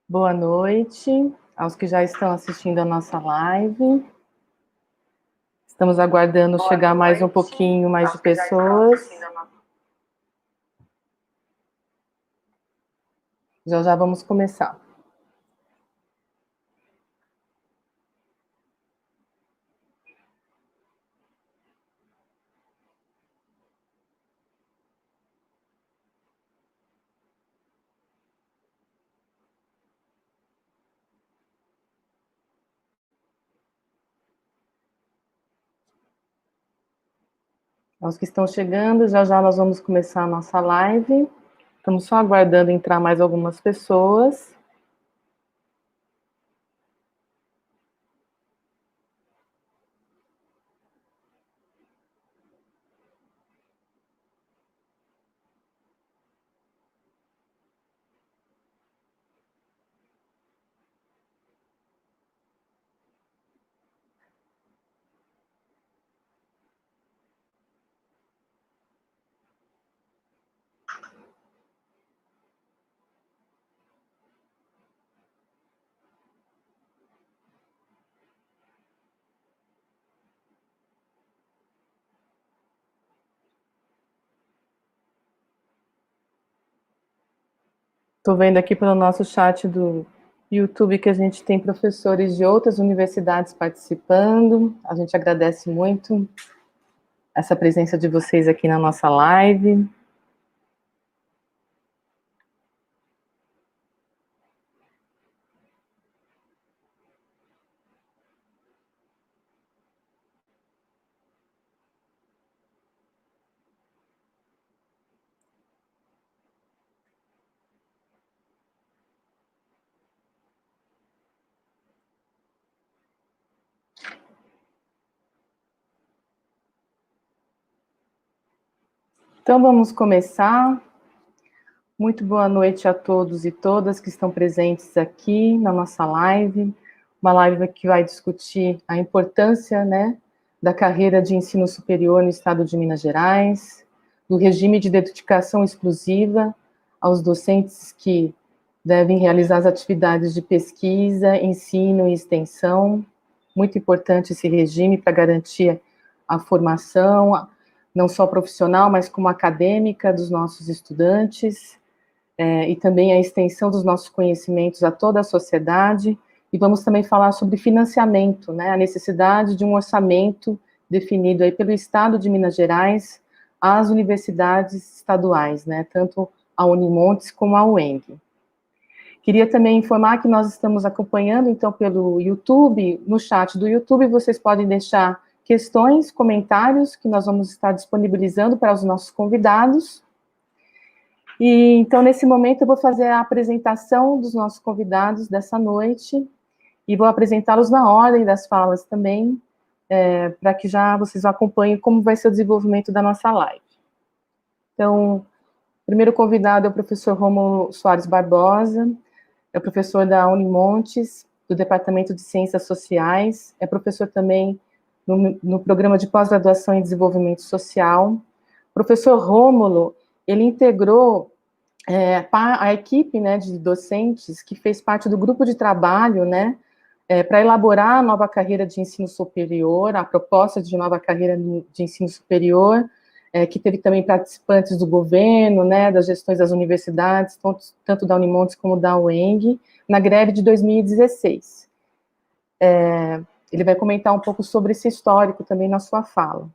Boa noite aos que já estão assistindo a nossa live. Estamos aguardando chegar mais um pouquinho mais de pessoas. Já já vamos começar. Aos que estão chegando, já já nós vamos começar a nossa live. Estamos só aguardando entrar mais algumas pessoas. Estou vendo aqui pelo nosso chat do YouTube que a gente tem professores de outras universidades participando. A gente agradece muito essa presença de vocês aqui na nossa live. Então vamos começar. Muito boa noite a todos e todas que estão presentes aqui na nossa live. Uma live que vai discutir a importância, da carreira de ensino superior no estado de Minas Gerais, do regime de dedicação exclusiva aos docentes que devem realizar as atividades de pesquisa, ensino e extensão. Muito importante esse regime para garantir a formação, não só profissional, mas como acadêmica dos nossos estudantes. E também a extensão dos nossos conhecimentos a toda a sociedade, e vamos também falar sobre financiamento, a necessidade de um orçamento definido aí pelo Estado de Minas Gerais às universidades estaduais, tanto a Unimontes como a UENG. Queria também informar que nós estamos acompanhando, então, pelo YouTube, no chat do YouTube, vocês podem deixar questões, comentários, que nós vamos estar disponibilizando para os nossos convidados. E, então, nesse momento, eu vou fazer a apresentação dos nossos convidados dessa noite, e vou apresentá-los na ordem das falas também, para que já vocês acompanhem como vai ser o desenvolvimento da nossa live. Então, o primeiro convidado é o professor Rômulo Soares Barbosa, é professor da Unimontes, do Departamento de Ciências Sociais, é professor também no programa de pós-graduação em Desenvolvimento Social. Professor Rômulo, ele integrou a equipe, de docentes que fez parte do grupo de trabalho, para elaborar a nova carreira de ensino superior, a proposta de nova carreira de ensino superior, que teve também participantes do governo, das gestões das universidades, tanto da Unimontes como da UENG, na greve de 2016. Ele vai comentar um pouco sobre esse histórico também na sua fala.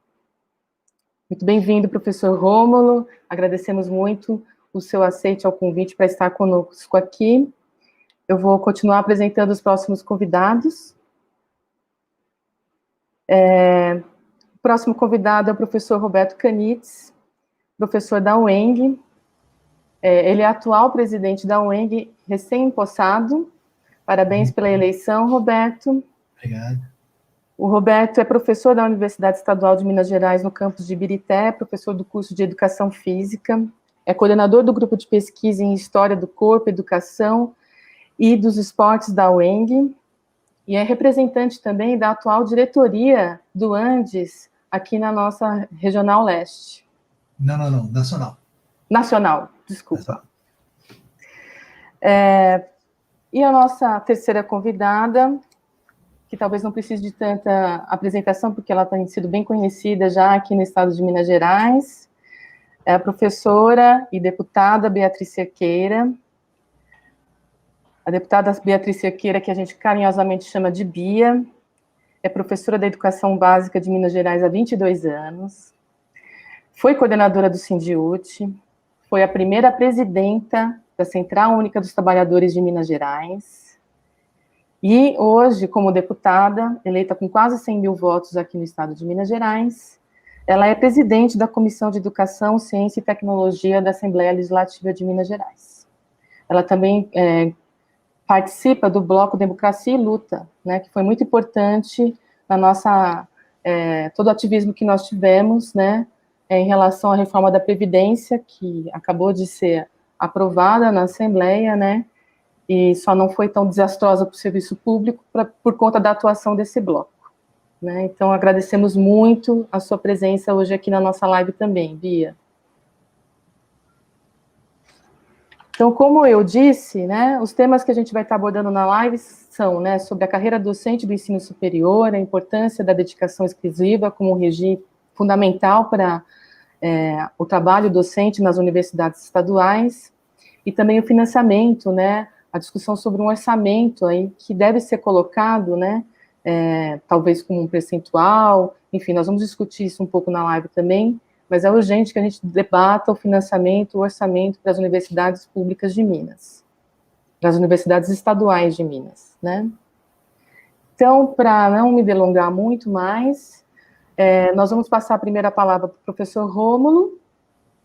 Muito bem-vindo, professor Rômulo, agradecemos muito o seu aceite ao convite para estar conosco aqui. Eu vou continuar apresentando os próximos convidados. O próximo convidado é o professor Roberto Canitz, professor da UENG. Ele é atual presidente da UENG, recém-empossado. Parabéns pela eleição, Roberto. Obrigado. O Roberto é professor da Universidade Estadual de Minas Gerais, no campus de Ibirité, professor do curso de Educação Física, é coordenador do grupo de pesquisa em História do Corpo, Educação e dos Esportes da UENG, e é representante também da atual diretoria do Andes, aqui na nossa Regional Leste. Não, Nacional. Nacional, desculpa. Nacional. E a nossa terceira convidada, que talvez não precise de tanta apresentação, porque ela tem sido bem conhecida já aqui no estado de Minas Gerais, é a professora e deputada Beatriz Cerqueira. A deputada Beatriz Cerqueira, que a gente carinhosamente chama de Bia, é professora da Educação Básica de Minas Gerais há 22 anos, foi coordenadora do Sindiúte, foi a primeira presidenta da Central Única dos Trabalhadores de Minas Gerais, e hoje, como deputada, eleita com quase 100 mil votos aqui no estado de Minas Gerais, ela é presidente da Comissão de Educação, Ciência e Tecnologia da Assembleia Legislativa de Minas Gerais. Ela também participa do Bloco Democracia e Luta, né, que foi muito importante na nossa, todo o ativismo que nós tivemos, né, em relação à reforma da Previdência, que acabou de ser aprovada na Assembleia, né, e só não foi tão desastrosa para o serviço público por conta da atuação desse bloco. Né? Então, agradecemos muito a sua presença hoje aqui na nossa live também, Bia. Então, como eu disse, né, os temas que a gente vai estar abordando na live são, né, sobre a carreira docente do ensino superior, a importância da dedicação exclusiva como um regime fundamental para o trabalho docente nas universidades estaduais, e também o financiamento, né, a discussão sobre um orçamento aí que deve ser colocado, né, talvez como um percentual, enfim, nós vamos discutir isso um pouco na live também, mas é urgente que a gente debata o financiamento, o orçamento para as universidades públicas de Minas, para as universidades estaduais de Minas, né. Então, para não me delongar muito mais, nós vamos passar a primeira palavra para o professor Rômulo,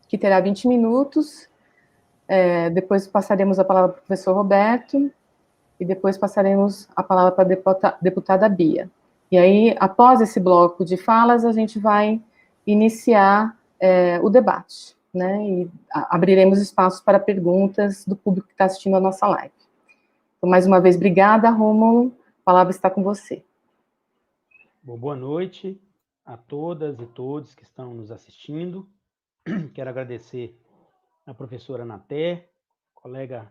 que terá 20 minutos, depois passaremos a palavra para o professor Roberto, e depois passaremos a palavra para a deputada Bia. E aí, após esse bloco de falas, a gente vai iniciar o debate, né, e abriremos espaço para perguntas do público que está assistindo a nossa live. Então, mais uma vez, obrigada, Rômulo, a palavra está com você. Bom, boa noite a todas e todos que estão nos assistindo. Quero agradecer a professora Naté, colega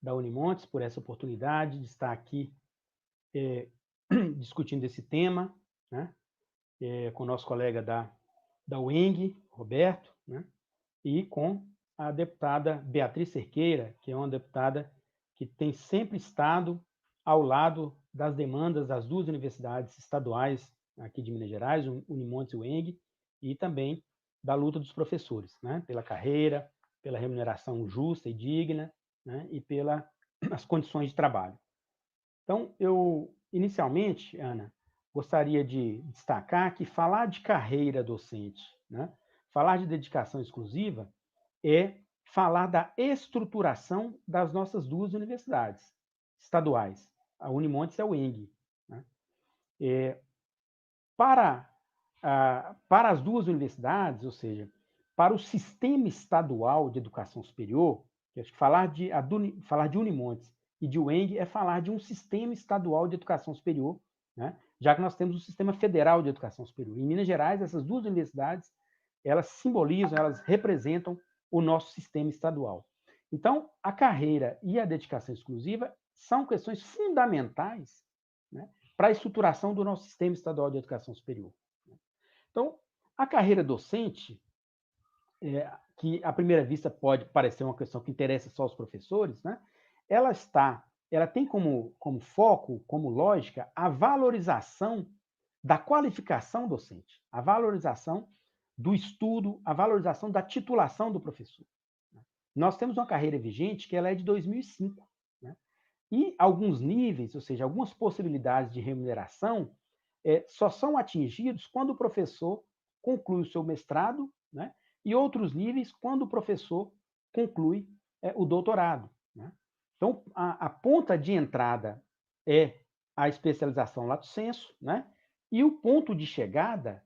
da Unimontes, por essa oportunidade de estar aqui discutindo esse tema, né, com o nosso colega da UENG, Roberto, né, e com a deputada Beatriz Cerqueira, que é uma deputada que tem sempre estado ao lado das demandas das duas universidades estaduais aqui de Minas Gerais, Unimontes e UENG, e também da luta dos professores, né, pela carreira, pela remuneração justa e digna, né, e pelas condições de trabalho. Então, eu, inicialmente, Ana, gostaria de destacar que falar de carreira docente, né, falar de dedicação exclusiva, é falar da estruturação das nossas duas universidades estaduais, a Unimontes e a UENG. Né? Para as duas universidades, ou seja, para o sistema estadual de educação superior, que acho que falar de Unimontes e de UENG é falar de um sistema estadual de educação superior, né? Já que nós temos um sistema federal de educação superior. Em Minas Gerais, essas duas universidades, elas simbolizam, elas representam o nosso sistema estadual. Então, a carreira e a dedicação exclusiva são questões fundamentais, né, para a estruturação do nosso sistema estadual de educação superior. Então, a carreira docente, que à primeira vista pode parecer uma questão que interessa só aos professores, né, ela tem como foco, como lógica, a valorização da qualificação docente, a valorização do estudo, a valorização da titulação do professor. Nós temos uma carreira vigente que ela é de 2005, né? E alguns níveis, ou seja, algumas possibilidades de remuneração, só são atingidos quando o professor conclui o seu mestrado, né? E outros níveis quando o professor conclui o doutorado. Né? Então, a ponta de entrada é a especialização lato sensu, né? E o ponto de chegada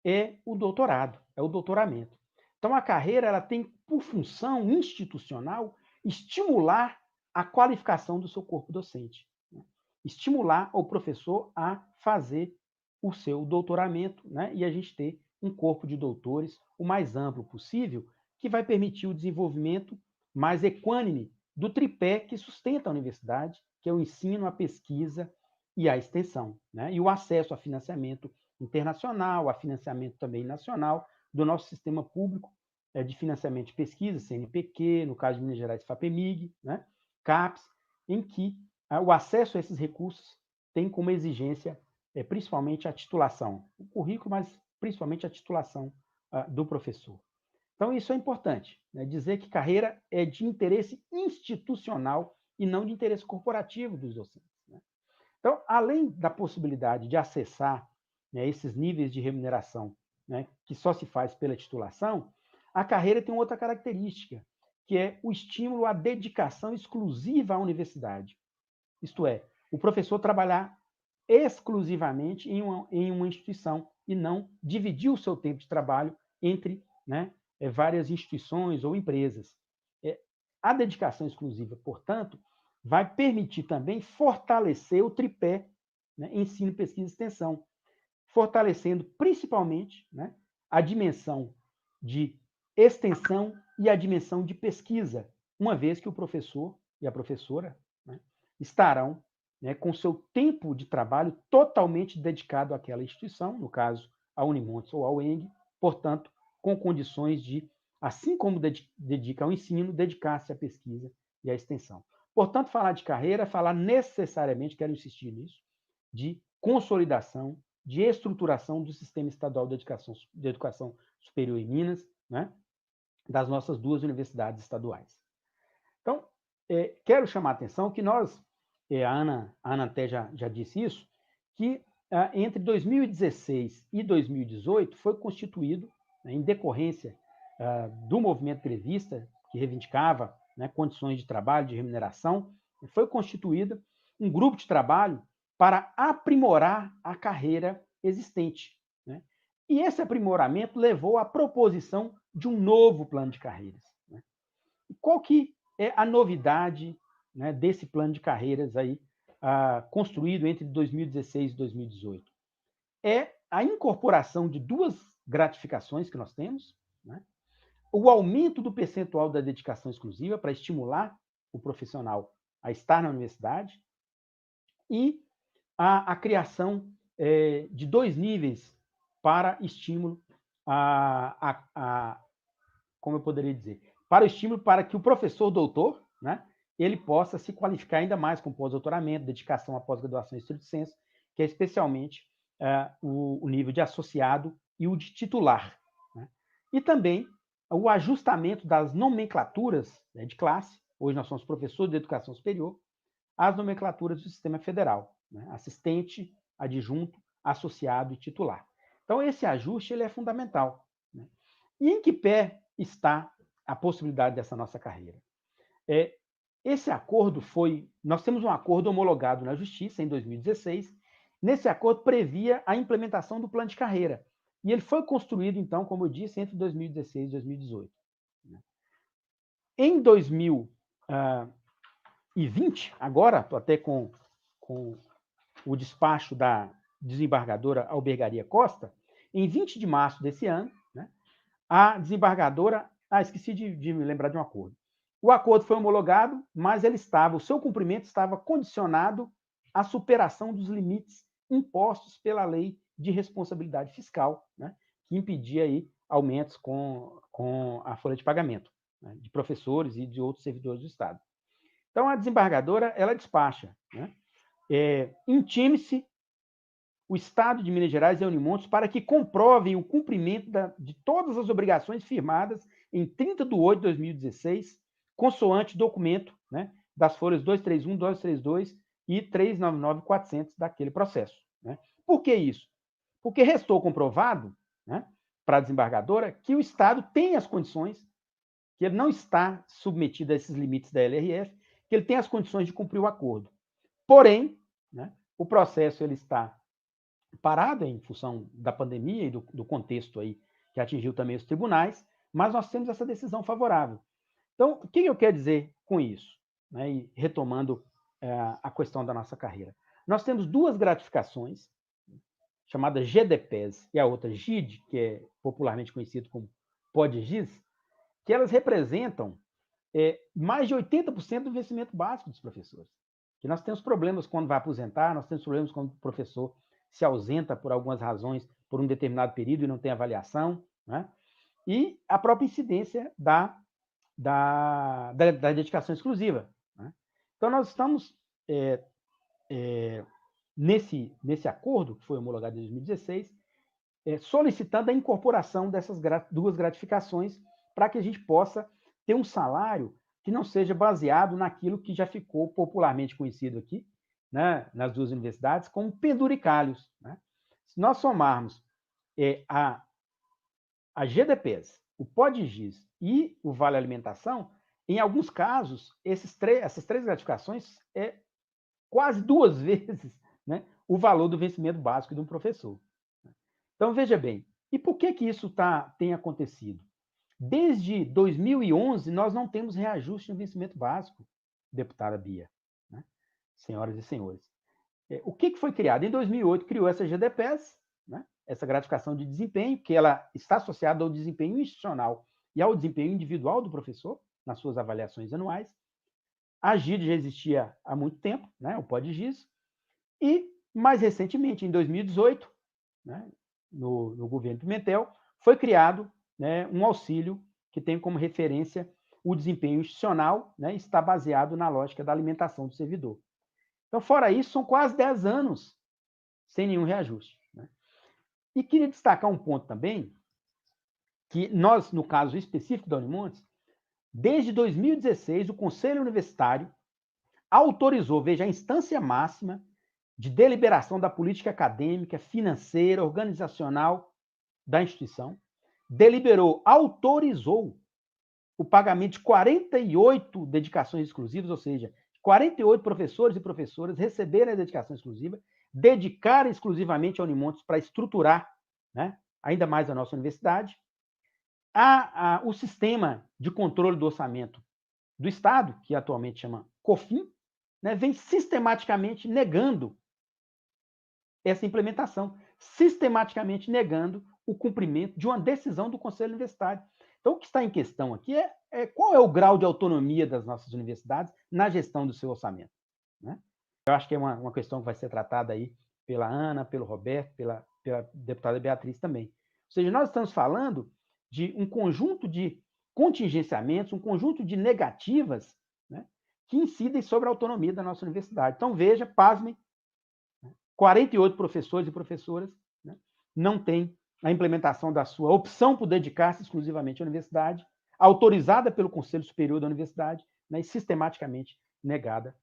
é o doutorado, é o doutoramento. Então, a carreira ela tem por função institucional estimular a qualificação do seu corpo docente, né? Estimular o professor a fazer o seu doutoramento, né? E a gente ter um corpo de doutores o mais amplo possível, que vai permitir o desenvolvimento mais equânime do tripé que sustenta a universidade, que é o ensino, a pesquisa e a extensão, né? E o acesso a financiamento internacional, a financiamento também nacional do nosso sistema público de financiamento de pesquisa, CNPq, no caso de Minas Gerais, FAPEMIG, né? CAPES, em que o acesso a esses recursos tem como exigência principalmente a titulação, o currículo, mas principalmente a titulação do professor. Então, isso é importante, né? Dizer que carreira é de interesse institucional e não de interesse corporativo dos docentes, né? Então, além da possibilidade de acessar, né, esses níveis de remuneração, né, que só se faz pela titulação, a carreira tem outra característica, que é o estímulo à dedicação exclusiva à universidade. Isto é, o professor trabalhar exclusivamente em uma instituição e não dividir o seu tempo de trabalho entre, né, várias instituições ou empresas. A dedicação exclusiva, portanto, vai permitir também fortalecer o tripé, né, ensino, pesquisa e extensão, fortalecendo principalmente, né, a dimensão de extensão e a dimensão de pesquisa, uma vez que o professor e a professora, né, estarão, né, com seu tempo de trabalho totalmente dedicado àquela instituição, no caso, a Unimontes ou a UENG, portanto, com condições de, assim como dedica ao ensino, dedicar-se à pesquisa e à extensão. Portanto, falar de carreira é falar necessariamente, quero insistir nisso, de consolidação, de estruturação do sistema estadual de educação superior em Minas, né, das nossas duas universidades estaduais. Então, quero chamar a atenção que nós, a Ana até já disse isso, que entre 2016 e 2018 foi constituído, né, em decorrência do movimento grevista, que reivindicava, né, condições de trabalho, de remuneração, foi constituído um grupo de trabalho para aprimorar a carreira existente, né? E esse aprimoramento levou à proposição de um novo plano de carreiras, né? E qual que é a novidade, né, desse plano de carreiras aí, construído entre 2016 e 2018? É a incorporação de duas gratificações que nós temos, né? O aumento do percentual da dedicação exclusiva para estimular o profissional a estar na universidade e a criação de 2 níveis para estímulo como eu poderia dizer, para o estímulo para que o professor doutor, né, ele possa se qualificar ainda mais com pós-doutoramento, dedicação à pós-graduação em estrito sensu, que é especialmente o nível de associado e o de titular, né? E também o ajustamento das nomenclaturas, né, de classe, hoje nós somos professores de educação superior, às nomenclaturas do sistema federal, né? Assistente, adjunto, associado e titular. Então, esse ajuste ele é fundamental, né? E em que pé está a possibilidade dessa nossa carreira? Esse acordo nós temos um acordo homologado na Justiça em 2016. Nesse acordo previa a implementação do plano de carreira. E ele foi construído, então, como eu disse, entre 2016 e 2018. Em 2020, agora, estou até com o despacho da desembargadora Albergaria Costa, em 20 de março desse ano, né, a desembargadora... esqueci de me lembrar de um acordo. O acordo foi homologado, mas o seu cumprimento estava condicionado à superação dos limites impostos pela Lei de Responsabilidade Fiscal, né, que impedia aí aumentos com a folha de pagamento, né, de professores e de outros servidores do Estado. Então, a desembargadora, ela despacha, né, intime-se o Estado de Minas Gerais e a Unimontes para que comprovem o cumprimento de todas as obrigações firmadas em 30 de 8 de 2016, consoante documento, né, das folhas 231, 232 e 399.400 daquele processo, né? Por que isso? Porque restou comprovado, né, para a desembargadora que o Estado tem as condições, que ele não está submetido a esses limites da LRF, que ele tem as condições de cumprir o acordo. Porém, né, o processo ele está parado em função da pandemia e do contexto aí que atingiu também os tribunais, mas nós temos essa decisão favorável. Então, o que eu quero dizer com isso? Né, e retomando a questão da nossa carreira. Nós temos duas gratificações, chamadas GDPES e a outra GID, que é popularmente conhecido como PODGIS, que elas representam mais de 80% do vencimento básico dos professores. Que nós temos problemas quando vai aposentar, nós temos problemas quando o professor se ausenta por algumas razões, por um determinado período e não tem avaliação, né? E a própria incidência da dedicação exclusiva, né? Então, nós estamos nesse acordo, que foi homologado em 2016, solicitando a incorporação dessas duas gratificações para que a gente possa ter um salário que não seja baseado naquilo que já ficou popularmente conhecido aqui, né, nas duas universidades, como penduricalhos, né? Se nós somarmos a GDPs, o POD-GIS e o Vale Alimentação, em alguns casos, essas três gratificações é quase 2 vezes, né, o valor do vencimento básico de um professor. Então, veja bem, e por que isso tem acontecido? Desde 2011, nós não temos reajuste no vencimento básico, deputada Bia, né? Senhoras e senhores. O que foi criado? Em 2008, criou essa GDPs, né? Essa gratificação de desempenho, que ela está associada ao desempenho institucional e ao desempenho individual do professor, nas suas avaliações anuais. A GID já existia há muito tempo, né? O POD-GIS, e, mais recentemente, em 2018, né, no governo Pimentel, foi criado, né, um auxílio que tem como referência o desempenho institucional, né, está baseado na lógica da alimentação do servidor. Então, fora isso, são quase 10 anos sem nenhum reajuste, né? E queria destacar um ponto também, que nós, no caso específico da Unimontes, desde 2016, o Conselho Universitário autorizou, veja, a instância máxima de deliberação da política acadêmica, financeira, organizacional da instituição, autorizou o pagamento de 48 dedicações exclusivas, ou seja, 48 professores e professoras receberem a dedicação exclusiva, dedicarem exclusivamente a Unimontes para estruturar, né, ainda mais a nossa universidade. O sistema de controle do orçamento do Estado, que atualmente chama COFIN, né, vem sistematicamente negando essa implementação, sistematicamente negando o cumprimento de uma decisão do Conselho Universitário. Então, o que está em questão aqui qual é o grau de autonomia das nossas universidades na gestão do seu orçamento, né? Eu acho que é uma questão que vai ser tratada aí pela Ana, pelo Roberto, pela deputada Beatriz também. Ou seja, nós estamos falando de um conjunto de contingenciamentos, um conjunto de negativas, né, que incidem sobre a autonomia da nossa universidade. Então, veja, pasmem, 48 professores e professoras, né, não têm a implementação da sua opção por dedicar-se exclusivamente à universidade, autorizada pelo Conselho Superior da Universidade, né, e sistematicamente negada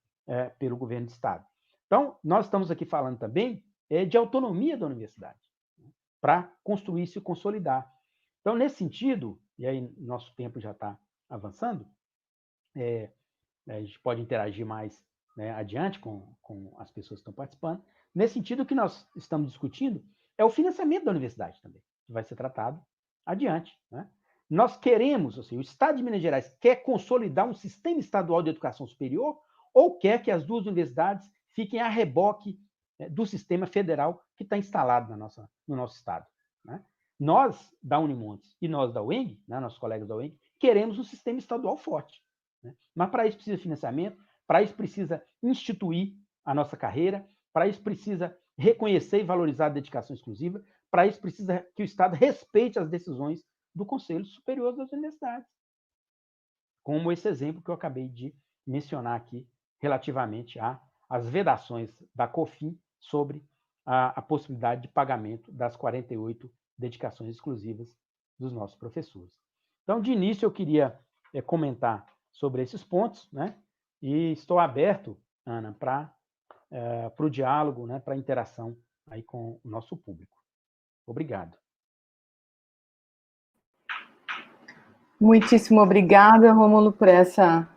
pelo governo do Estado. Então, nós estamos aqui falando também de autonomia da universidade, né, para construir e se consolidar. Então, nesse sentido, e aí nosso tempo já está avançando, a gente pode interagir mais, né, adiante com as pessoas que estão participando. Nesse sentido, o que nós estamos discutindo é o financiamento da universidade também, que vai ser tratado adiante, né? Nós queremos, ou seja, o Estado de Minas Gerais quer consolidar um sistema estadual de educação superior ou quer que as duas universidades fiquem a reboque do sistema federal que está instalado no nosso Estado, né? Nós, da Unimontes, e nós da UENG, né, nossos colegas da UENG, queremos um sistema estadual forte, né? Mas para isso precisa financiamento, para isso precisa instituir a nossa carreira, para isso precisa reconhecer e valorizar a dedicação exclusiva, para isso precisa que o Estado respeite as decisões do Conselho Superior das Universidades, como esse exemplo que eu acabei de mencionar aqui, relativamente às vedações da COFIN sobre a possibilidade de pagamento das 48 dedicações exclusivas dos nossos professores. Então, de início, eu queria comentar sobre esses pontos, né? E estou aberto, Ana, para o diálogo, né, para a interação aí com o nosso público. Obrigado. Muitíssimo obrigada, Rômulo, por essa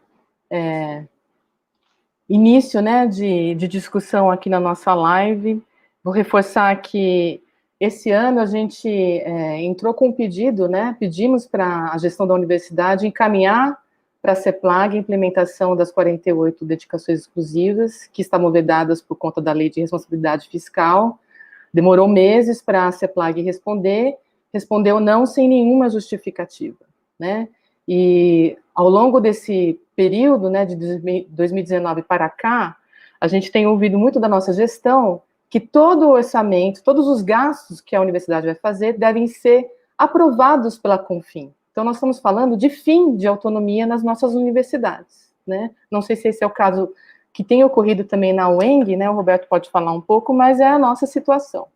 início, né, de discussão aqui na nossa live. Vou reforçar que esse ano a gente entrou com um pedido, né, pedimos para a gestão da universidade encaminhar para a CEPLAG a implementação das 48 dedicações exclusivas, que estavam vedadas por conta da Lei de Responsabilidade Fiscal. Demorou meses para a CEPLAG respondeu não sem nenhuma justificativa, né? E ao longo desse período, né, de 2019 para cá, a gente tem ouvido muito da nossa gestão que todo o orçamento, todos os gastos que a universidade vai fazer devem ser aprovados pela Confim. Então, nós estamos falando de fim de autonomia nas nossas universidades, né? Não sei se esse é o caso que tem ocorrido também na UENG, né? O Roberto pode falar um pouco, mas é a nossa situação,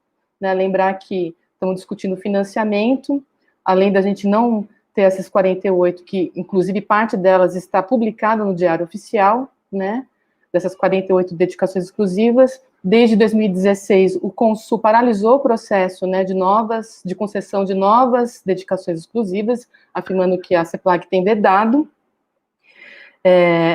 né? Lembrar que estamos discutindo financiamento, além da gente não ter essas 48, que inclusive parte delas está publicada no Diário Oficial, né? Dessas 48 dedicações exclusivas. Desde 2016, o Consul paralisou o processo, né, de concessão de novas dedicações exclusivas, afirmando que a CEPLAG tem vedado.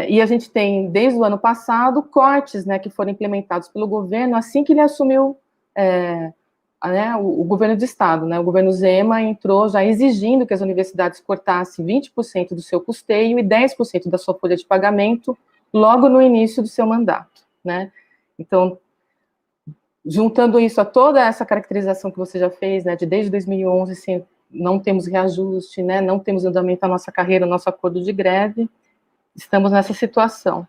E a gente tem, desde o ano passado, cortes, né, que foram implementados pelo governo assim que ele assumiu né, o governo de Estado. Né, o governo Zema entrou já exigindo que as universidades cortassem 20% do seu custeio e 10% da sua folha de pagamento logo no início do seu mandato. Né. Então, juntando isso a toda essa caracterização que você já fez, né, de desde 2011, assim, não temos reajuste, né, não temos andamento da nossa carreira, nosso acordo de greve, estamos nessa situação.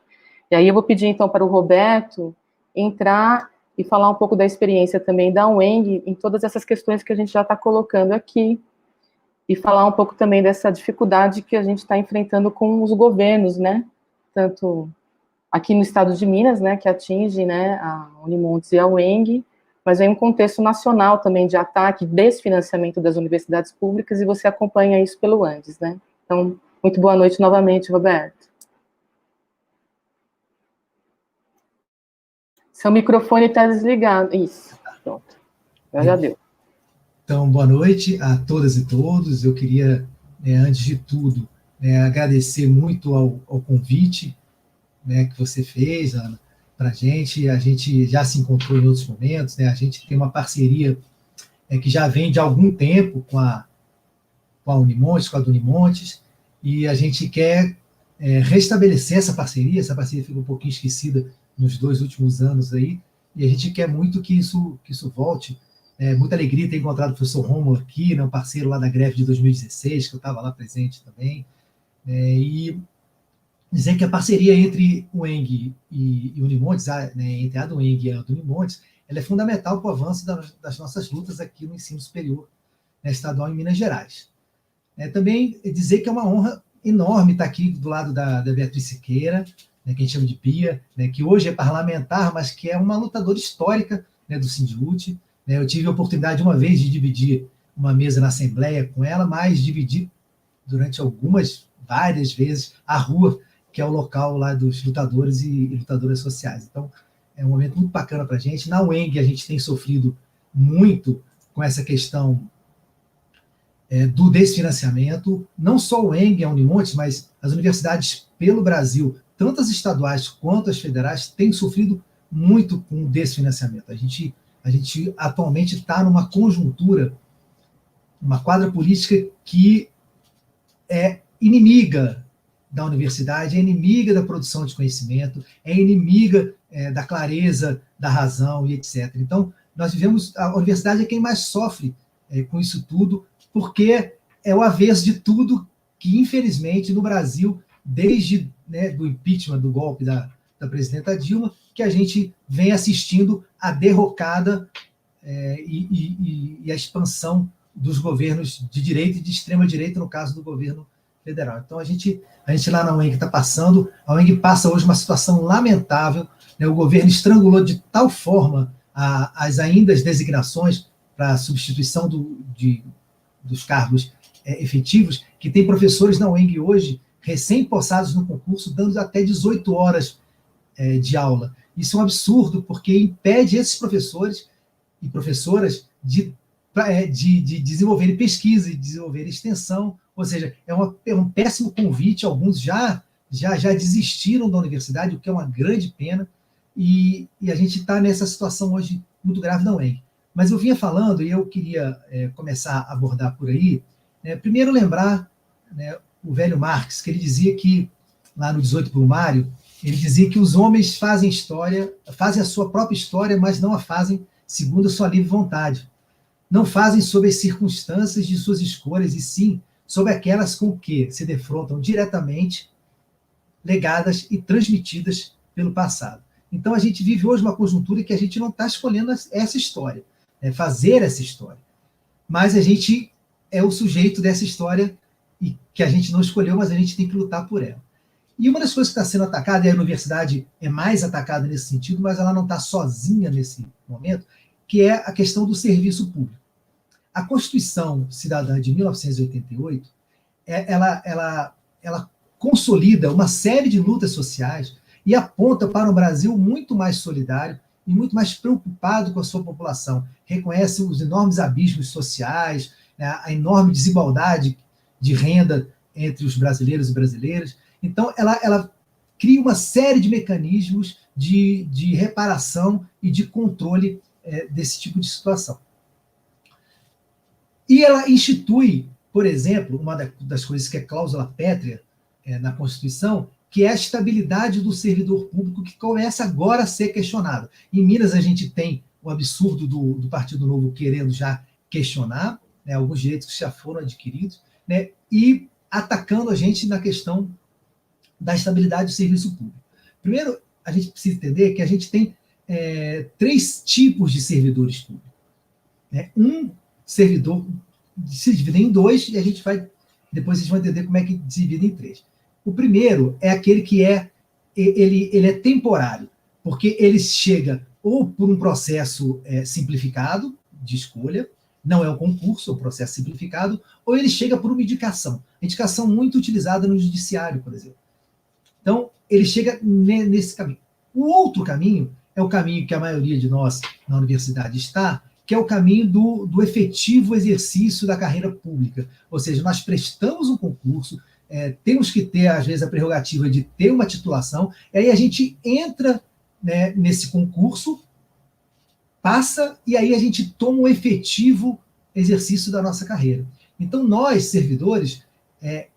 E aí eu vou pedir, então, para o Roberto entrar e falar um pouco da experiência também da UENG em todas essas questões que a gente já está colocando aqui, e falar um pouco também dessa dificuldade que a gente está enfrentando com os governos, né, tanto aqui no estado de Minas, né, que atinge, né, a Unimontes e a UENG, mas é um contexto nacional também de ataque, desfinanciamento das universidades públicas, e você acompanha isso pelo Andes, né. Então, muito boa noite novamente, Roberto. Seu microfone está desligado. Isso, pronto. Já deu. Então, boa noite a todas e todos. Eu queria, antes de tudo, agradecer muito ao convite, né, que você fez, Ana, para a gente já se encontrou em outros momentos, né, a gente tem uma parceria que já vem de algum tempo com a Unimontes, com a do Unimontes, e a gente quer restabelecer essa parceria ficou um pouquinho esquecida nos 2 últimos anos aí, e a gente quer muito que isso volte. Muita alegria ter encontrado o professor Rômulo aqui, né, um parceiro lá da greve de 2016, que eu estava lá presente também, e dizer que a parceria entre o UENG e Unimontes, né, entre a do UENG e a do Unimontes, ela é fundamental para o avanço das nossas lutas aqui no ensino superior, né, estadual em Minas Gerais. Também dizer que é uma honra enorme estar aqui do lado da Beatriz Siqueira, né, que a gente chama de Bia, né, que hoje é parlamentar, mas que é uma lutadora histórica, né, do Sindiúti. Né, eu tive a oportunidade uma vez de dividir uma mesa na Assembleia com ela, mas dividi durante várias vezes, a rua, que é o local lá dos lutadores e lutadoras sociais. Então, é um momento muito bacana para a gente. Na UENG, a gente tem sofrido muito com essa questão do desfinanciamento, não só o UENG, a Unimontes, mas as universidades pelo Brasil, tanto as estaduais quanto as federais, têm sofrido muito com o desfinanciamento. A gente atualmente está numa conjuntura, uma quadra política que é inimiga da universidade, é inimiga da produção de conhecimento, é inimiga da clareza, da razão e etc. Então, a universidade é quem mais sofre com isso tudo, porque é o avesso de tudo que, infelizmente, no Brasil, desde do impeachment, do golpe da presidenta Dilma, que a gente vem assistindo a derrocada e a expansão dos governos de direita e de extrema-direita, no caso do governo federal. Então, a gente lá na UENG está passando, a UENG passa hoje uma situação lamentável, né? O governo estrangulou de tal forma as designações para substituição dos cargos efetivos, que tem professores na UENG hoje, recém-possados no concurso, dando até 18 horas de aula. Isso é um absurdo, porque impede esses professores e professoras de desenvolverem pesquisa e desenvolverem extensão, ou seja, é um péssimo convite. Alguns já desistiram da universidade, o que é uma grande pena, e a gente está nessa situação hoje muito grave na UENG. Mas eu vinha falando, e eu queria começar a abordar por aí, primeiro lembrar, né, o velho Marx, que ele dizia que, lá no 18 Brumário, ele dizia que os homens fazem a sua própria história, mas não a fazem segundo a sua livre vontade. Não fazem sob as circunstâncias de suas escolhas, e sim sobre aquelas com que se defrontam diretamente, legadas e transmitidas pelo passado. Então, a gente vive hoje uma conjuntura em que a gente não está escolhendo essa história, fazer essa história. Mas a gente é o sujeito dessa história e que a gente não escolheu, mas a gente tem que lutar por ela. E uma das coisas que está sendo atacada, e a universidade é mais atacada nesse sentido, mas ela não está sozinha nesse momento, que é a questão do serviço público. A Constituição Cidadã de 1988, ela consolida uma série de lutas sociais e aponta para um Brasil muito mais solidário e muito mais preocupado com a sua população. Reconhece os enormes abismos sociais, a enorme desigualdade de renda entre os brasileiros e brasileiras. Então, ela cria uma série de mecanismos de reparação e de controle desse tipo de situação. E ela institui, por exemplo, uma das coisas que é cláusula pétrea na Constituição, que é a estabilidade do servidor público, que começa agora a ser questionado. Em Minas, a gente tem o absurdo do Partido Novo querendo já questionar, alguns direitos que já foram adquiridos, e atacando a gente na questão da estabilidade do serviço público. Primeiro, a gente precisa entender que a gente tem 3 tipos de servidores públicos. Um servidor se divide em 2, e depois a gente vai entender como é que se divide em 3. O primeiro é aquele que ele é temporário, porque ele chega ou por um processo simplificado de escolha, não é um concurso, é um processo simplificado, ou ele chega por uma indicação. Indicação muito utilizada no judiciário, por exemplo. Então, ele chega nesse caminho. O outro caminho é o caminho que a maioria de nós na universidade está, que é o caminho do efetivo exercício da carreira pública. Ou seja, nós prestamos um concurso, temos que ter, às vezes, a prerrogativa de ter uma titulação, e aí a gente entra nesse concurso, passa, e aí a gente toma um efetivo exercício da nossa carreira. Então, nós, servidores,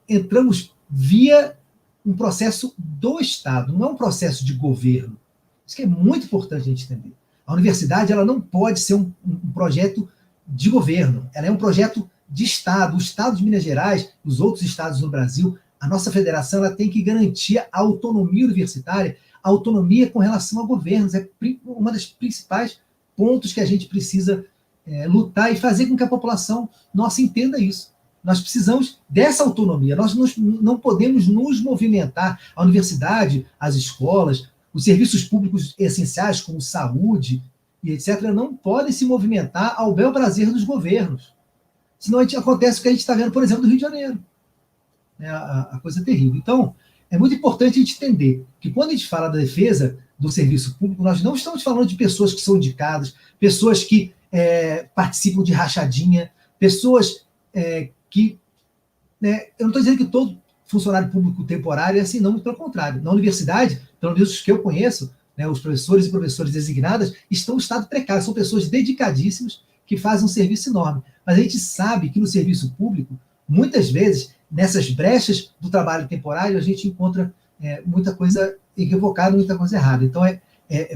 entramos via um processo do Estado, não é um processo de governo. Isso que é muito importante a gente entender. A universidade ela não pode ser um projeto de governo, ela é um projeto de Estado. O Estado de Minas Gerais, os outros estados do Brasil, a nossa federação ela tem que garantir a autonomia universitária, a autonomia com relação a governos. É uma das principais pontos que a gente precisa lutar e fazer com que a população nossa entenda isso. Nós precisamos dessa autonomia, nós não podemos nos movimentar. A universidade, as escolas, os serviços públicos essenciais, como saúde e etc., não podem se movimentar ao bel prazer dos governos. Senão acontece o que a gente está vendo, por exemplo, no Rio de Janeiro. A coisa é terrível. Então, é muito importante a gente entender que quando a gente fala da defesa do serviço público, nós não estamos falando de pessoas que são indicadas, pessoas que participam de rachadinha, pessoas que... eu não estou dizendo que todo funcionário público temporário é assim, não, muito pelo contrário. Na universidade, pelo menos os que eu conheço, os professores e professoras designadas estão em estado precário, são pessoas dedicadíssimas que fazem um serviço enorme. Mas a gente sabe que no serviço público, muitas vezes, nessas brechas do trabalho temporário, a gente encontra muita coisa equivocada, muita coisa errada. Então,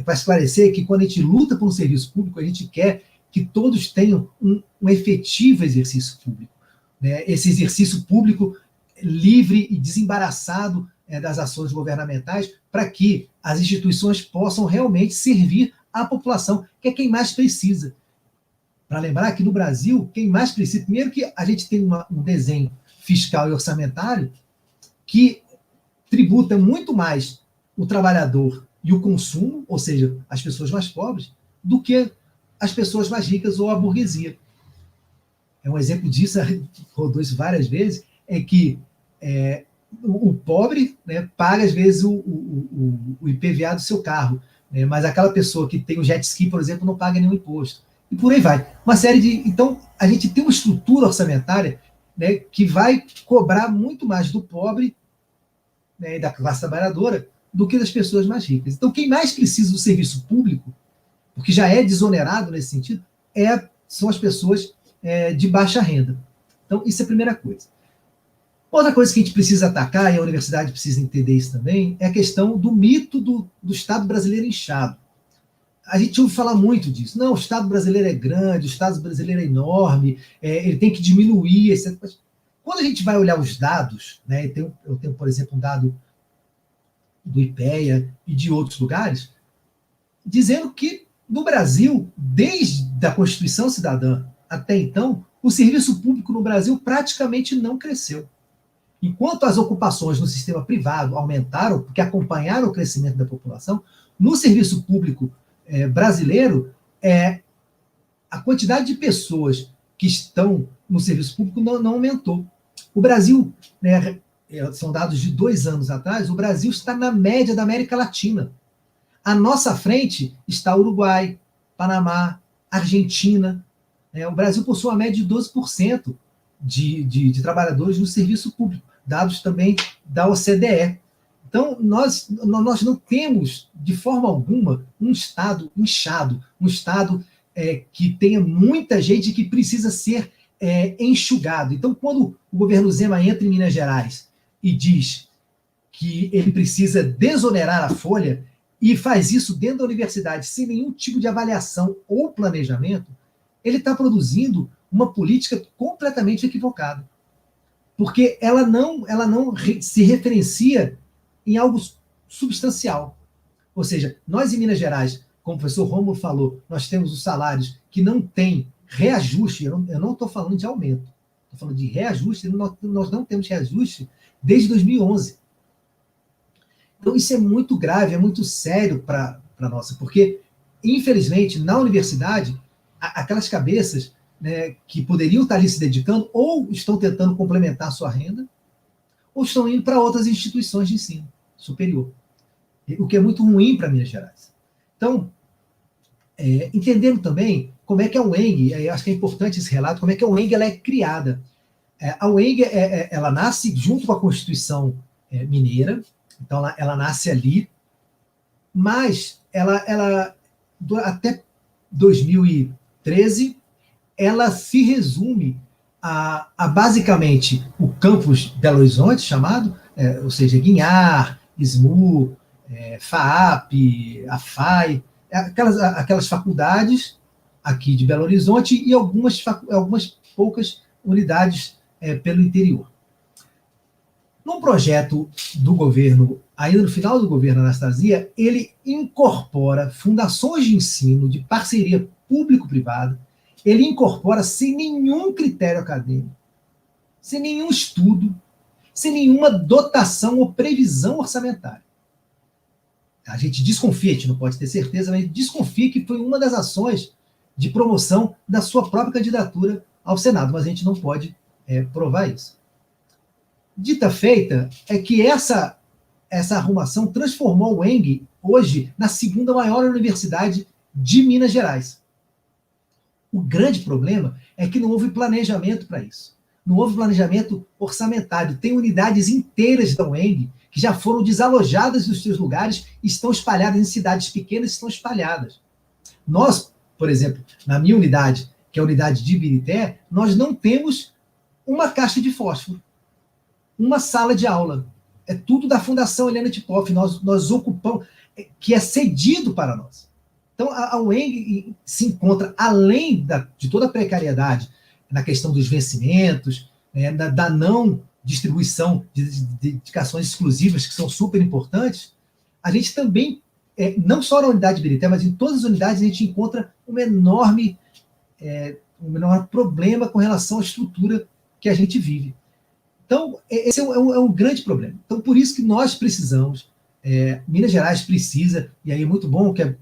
para esclarecer que quando a gente luta por um serviço público, a gente quer que todos tenham um efetivo exercício público. Esse exercício público livre e desembaraçado das ações governamentais, para que as instituições possam realmente servir à população, que é quem mais precisa. Para lembrar que no Brasil, quem mais precisa, primeiro que a gente tem um desenho fiscal e orçamentário que tributa muito mais o trabalhador e o consumo, ou seja, as pessoas mais pobres, do que as pessoas mais ricas ou a burguesia. Um exemplo disso, rodou isso várias vezes, é que o pobre paga, às vezes, o IPVA do seu carro, mas aquela pessoa que tem o jet ski, por exemplo, não paga nenhum imposto. E por aí vai. Uma série de... Então, a gente tem uma estrutura orçamentária que vai cobrar muito mais do pobre e da classe trabalhadora do que das pessoas mais ricas. Então, quem mais precisa do serviço público, porque já é desonerado nesse sentido, são as pessoas de baixa renda. Então, isso é a primeira coisa. Outra coisa que a gente precisa atacar, e a universidade precisa entender isso também, é a questão do mito do Estado brasileiro inchado. A gente ouve falar muito disso. Não, o Estado brasileiro é grande, o Estado brasileiro é enorme, ele tem que diminuir, etc. Mas quando a gente vai olhar os dados, né, eu tenho, por exemplo, um dado do IPEA e de outros lugares, dizendo que no Brasil, desde a Constituição Cidadã até então, o serviço público no Brasil praticamente não cresceu. Enquanto as ocupações no sistema privado aumentaram, porque acompanharam o crescimento da população, no serviço público brasileiro, a quantidade de pessoas que estão no serviço público não aumentou. O Brasil, né, são dados de 2 anos atrás, o Brasil está na média da América Latina. À nossa frente está Uruguai, Panamá, Argentina. O Brasil possui uma média de 12% de trabalhadores no serviço público, dados também da OCDE. Então, nós não temos, de forma alguma, um Estado inchado, um Estado que tenha muita gente que precisa ser enxugado. Então, quando o governo Zema entra em Minas Gerais e diz que ele precisa desonerar a folha e faz isso dentro da universidade sem nenhum tipo de avaliação ou planejamento, ele está produzindo uma política completamente equivocada. Porque ela não se referencia em algo substancial. Ou seja, nós em Minas Gerais, como o professor Rômulo falou, nós temos os salários que não têm reajuste, eu não estou falando de aumento, estou falando de reajuste, nós não temos reajuste desde 2011. Então isso é muito grave, é muito sério para nós, porque, infelizmente, na universidade, aquelas cabeças, né, que poderiam estar ali se dedicando, ou estão tentando complementar a sua renda, ou estão indo para outras instituições de ensino superior, o que é muito ruim para Minas Gerais. Então, entendendo também como é que a UENG, eu acho que é importante esse relato, como é que a UENG ela é criada. A UENG ela nasce junto com a Constituição Mineira, então ela nasce ali, mas ela até 2013, ela se resume a basicamente o campus Belo Horizonte, chamado, ou seja, Guinhar, SMU, FAAP, AFAI, aquelas faculdades aqui de Belo Horizonte e algumas poucas unidades pelo interior. No projeto do governo, ainda no final do governo Anastasia, ele incorpora fundações de ensino de parceria público-privada, ele incorpora sem nenhum critério acadêmico, sem nenhum estudo, sem nenhuma dotação ou previsão orçamentária. A gente desconfia, a gente não pode ter certeza, mas desconfia que foi uma das ações de promoção da sua própria candidatura ao Senado, mas a gente não pode provar isso. Dita feita, é que essa arrumação transformou o UENG hoje na segunda maior universidade de Minas Gerais. O grande problema é que não houve planejamento para isso. Não houve planejamento orçamentário. Tem unidades inteiras da UENG que já foram desalojadas dos seus lugares e estão espalhadas em cidades pequenas, estão espalhadas. Nós, por exemplo, na minha unidade, que é a unidade de Ibirité, nós não temos uma caixa de fósforo, uma sala de aula. É tudo da Fundação Helena Tikoff. Nós ocupamos, que é cedido para nós. Então, a UENG se encontra, além de toda a precariedade, na questão dos vencimentos, da não distribuição de dedicações exclusivas, que são super importantes. A gente também, não só na unidade de Ibirité, mas em todas as unidades, a gente encontra um enorme problema com relação à estrutura que a gente vive. Então, esse é um grande problema. Então, por isso que nós precisamos, Minas Gerais precisa, e aí é muito bom que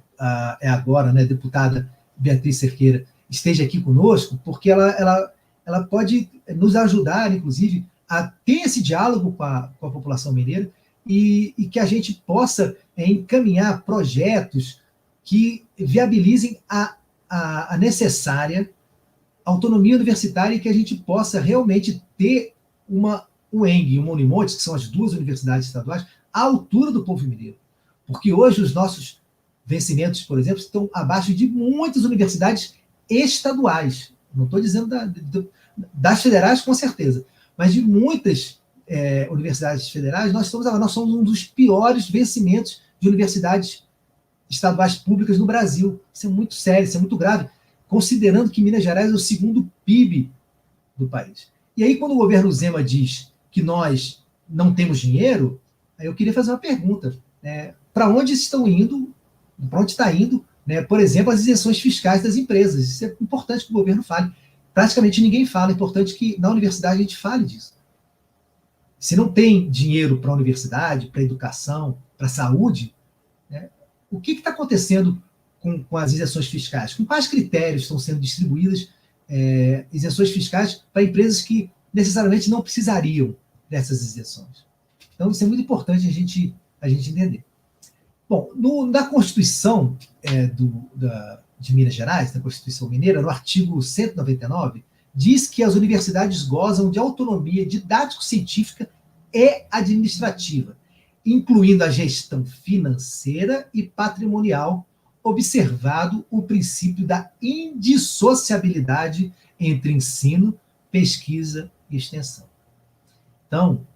agora, né, a deputada Beatriz Cerqueira esteja aqui conosco, porque ela pode nos ajudar, inclusive, a ter esse diálogo com a população mineira e que a gente possa encaminhar projetos que viabilizem a necessária autonomia universitária e que a gente possa realmente ter uma UENG e uma Unimontes, que são as duas universidades estaduais, à altura do povo mineiro. Porque hoje os nossos vencimentos, por exemplo, estão abaixo de muitas universidades estaduais. Não estou dizendo das federais, com certeza, mas de muitas universidades federais, nós somos um dos piores vencimentos de universidades estaduais públicas no Brasil. Isso é muito sério, isso é muito grave, considerando que Minas Gerais é o segundo PIB do país. E aí, quando o governo Zema diz que nós não temos dinheiro, aí eu queria fazer uma pergunta. Para onde estão indo, para onde está indo, né, por exemplo, as isenções fiscais das empresas? Isso é importante que o governo fale. Praticamente ninguém fala, é importante que na universidade a gente fale disso. Se não tem dinheiro para a universidade, para a educação, para a saúde, né, o que está acontecendo com as isenções fiscais? Com quais critérios estão sendo distribuídas isenções fiscais para empresas que necessariamente não precisariam dessas isenções? Então, isso é muito importante a gente entender. Bom, na Constituição de Minas Gerais, na Constituição Mineira, no artigo 199, diz que as universidades gozam de autonomia didático-científica e administrativa, incluindo a gestão financeira e patrimonial, observado o princípio da indissociabilidade entre ensino, pesquisa e extensão. Então,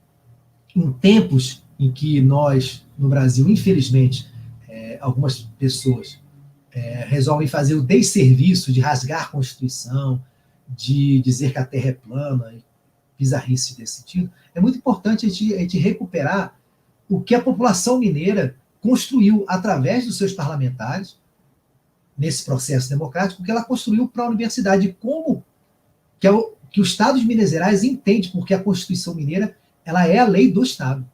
em tempos em que nós, no Brasil, infelizmente, algumas pessoas resolvem fazer o desserviço de rasgar a Constituição, de dizer que a Terra é plana, bizarrice desse sentido, é muito importante a gente recuperar o que a população mineira construiu através dos seus parlamentares, nesse processo democrático, que ela construiu para a universidade, como que o Estado de Minas Gerais entende, porque a Constituição Mineira ela é a lei do Estado.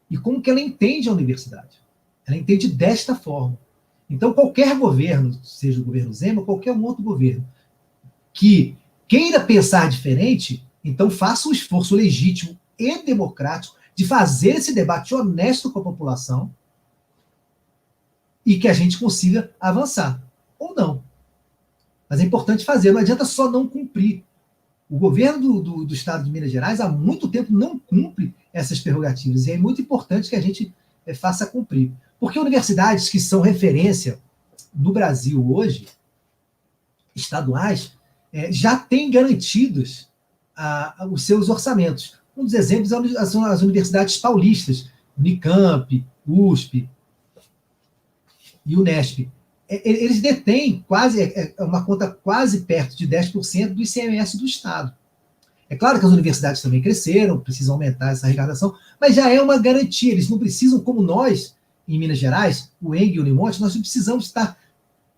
E como que ela entende a universidade? Ela entende desta forma. Então, qualquer governo, seja o governo Zema ou qualquer um outro governo, que queira pensar diferente, então faça um esforço legítimo e democrático de fazer esse debate honesto com a população e que a gente consiga avançar. Ou não. Mas é importante fazer, não adianta só não cumprir. O governo do Estado de Minas Gerais há muito tempo não cumpre essas prerrogativas, e é muito importante que a gente faça cumprir. Porque universidades que são referência no Brasil hoje, estaduais, já têm garantidos os seus orçamentos. Um dos exemplos são as universidades paulistas, Unicamp, USP e Unesp. Eles detêm uma conta quase perto de 10% do ICMS do Estado. É claro que as universidades também cresceram, precisam aumentar essa arrecadação, mas já é uma garantia. Eles não precisam, como nós, em Minas Gerais, o ENG e o Unimonte, nós não precisamos estar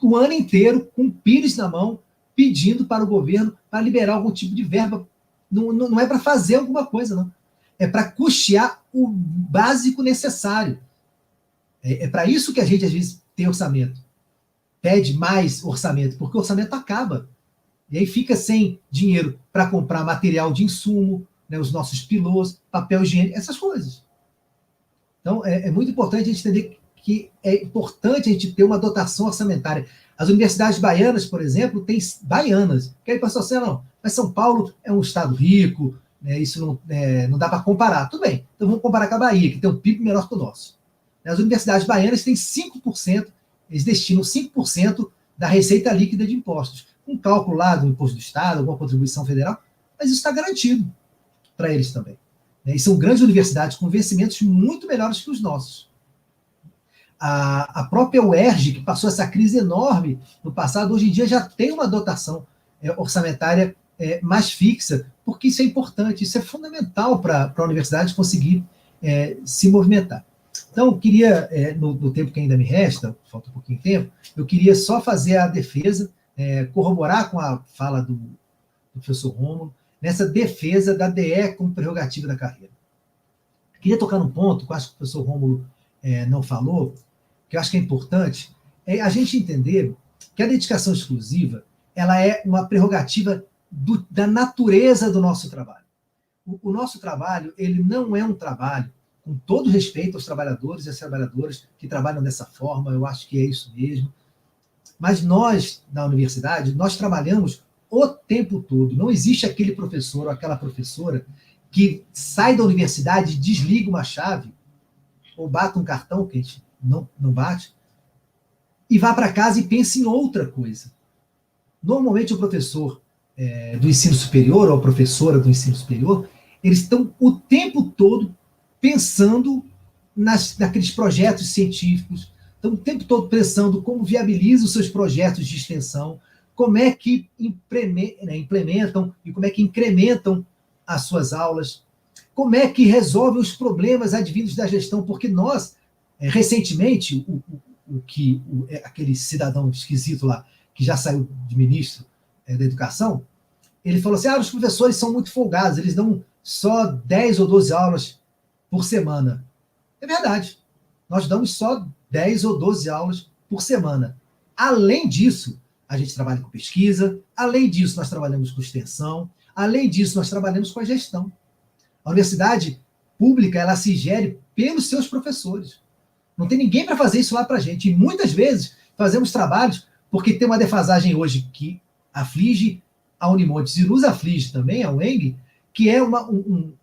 o ano inteiro com o pires na mão, pedindo para o governo para liberar algum tipo de verba. Não é para fazer alguma coisa, não. É para custear o básico necessário. É para isso que a gente, às vezes, tem orçamento. Pede mais orçamento, porque o orçamento acaba. E aí fica sem dinheiro para comprar material de insumo, né, os nossos pilôs, papel higiênico, essas coisas. Então, é muito importante a gente entender que é importante a gente ter uma dotação orçamentária. As universidades baianas, por exemplo, têm baianas. Que aí o pessoal fala, não, mas São Paulo é um estado rico, né, isso não dá para comparar. Tudo bem, então vamos comparar com a Bahia, que tem um PIB menor que o nosso. As universidades baianas têm 5%, eles destinam 5% da receita líquida de impostos. Um cálculo lá do imposto do Estado, alguma contribuição federal, mas isso está garantido para eles também. E são grandes universidades com vencimentos muito melhores que os nossos. A própria UERJ, que passou essa crise enorme no passado, hoje em dia já tem uma dotação orçamentária mais fixa, porque isso é importante, isso é fundamental para a universidade conseguir se movimentar. Então, eu queria, no tempo que ainda me resta, falta um pouquinho de tempo, eu queria só fazer a defesa, corroborar com a fala do professor Rômulo, nessa defesa da DE como prerrogativa da carreira. Queria tocar num ponto que eu acho que o professor Rômulo não falou, que eu acho que é importante, a gente entender que a dedicação exclusiva ela é uma prerrogativa da natureza do nosso trabalho. O nosso trabalho ele não é um trabalho, com todo respeito aos trabalhadores e às trabalhadoras que trabalham dessa forma, eu acho que é isso mesmo, mas nós, na universidade, nós trabalhamos o tempo todo. Não existe aquele professor ou aquela professora que sai da universidade, desliga uma chave, ou bate um cartão, que a gente não bate, e vá para casa e pense em outra coisa. Normalmente o professor do ensino superior, ou a professora do ensino superior, eles estão o tempo todo pensando naqueles projetos científicos, estão o tempo todo pensando como viabiliza os seus projetos de extensão, como é que implementam e como é que incrementam as suas aulas, como é que resolve os problemas advindos da gestão, porque nós, recentemente, aquele cidadão esquisito lá, que já saiu de ministro da Educação, ele falou assim, os professores são muito folgados, eles dão só 10 ou 12 aulas por semana. É verdade, nós damos só 10 ou 12 aulas por semana. Além disso, a gente trabalha com pesquisa, além disso, nós trabalhamos com extensão, além disso, nós trabalhamos com a gestão. A universidade pública, ela se gere pelos seus professores. Não tem ninguém para fazer isso lá para a gente. E muitas vezes fazemos trabalhos, porque tem uma defasagem hoje que aflige a Unimontes e nos aflige também, a UENG, que é um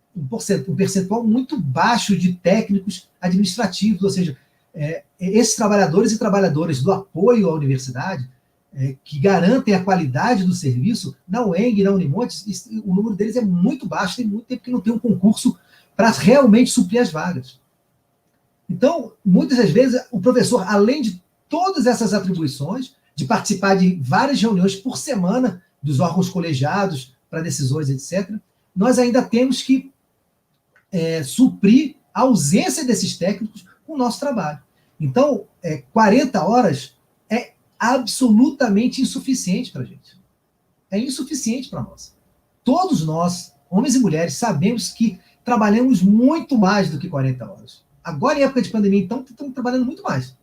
percentual muito baixo de técnicos administrativos, ou seja, esses trabalhadores e trabalhadoras do apoio à universidade, que garantem a qualidade do serviço, na UENG e na Unimontes, o número deles é muito baixo, tem muito tempo que não tem um concurso para realmente suprir as vagas. Então, muitas das vezes, o professor, além de todas essas atribuições, de participar de várias reuniões por semana dos órgãos colegiados para decisões, etc., nós ainda temos que suprir a ausência desses técnicos com o nosso trabalho. Então, 40 horas é absolutamente insuficiente para a gente. É insuficiente para nós. Todos nós, homens e mulheres, sabemos que trabalhamos muito mais do que 40 horas. Agora, em época de pandemia, então, estamos trabalhando muito mais.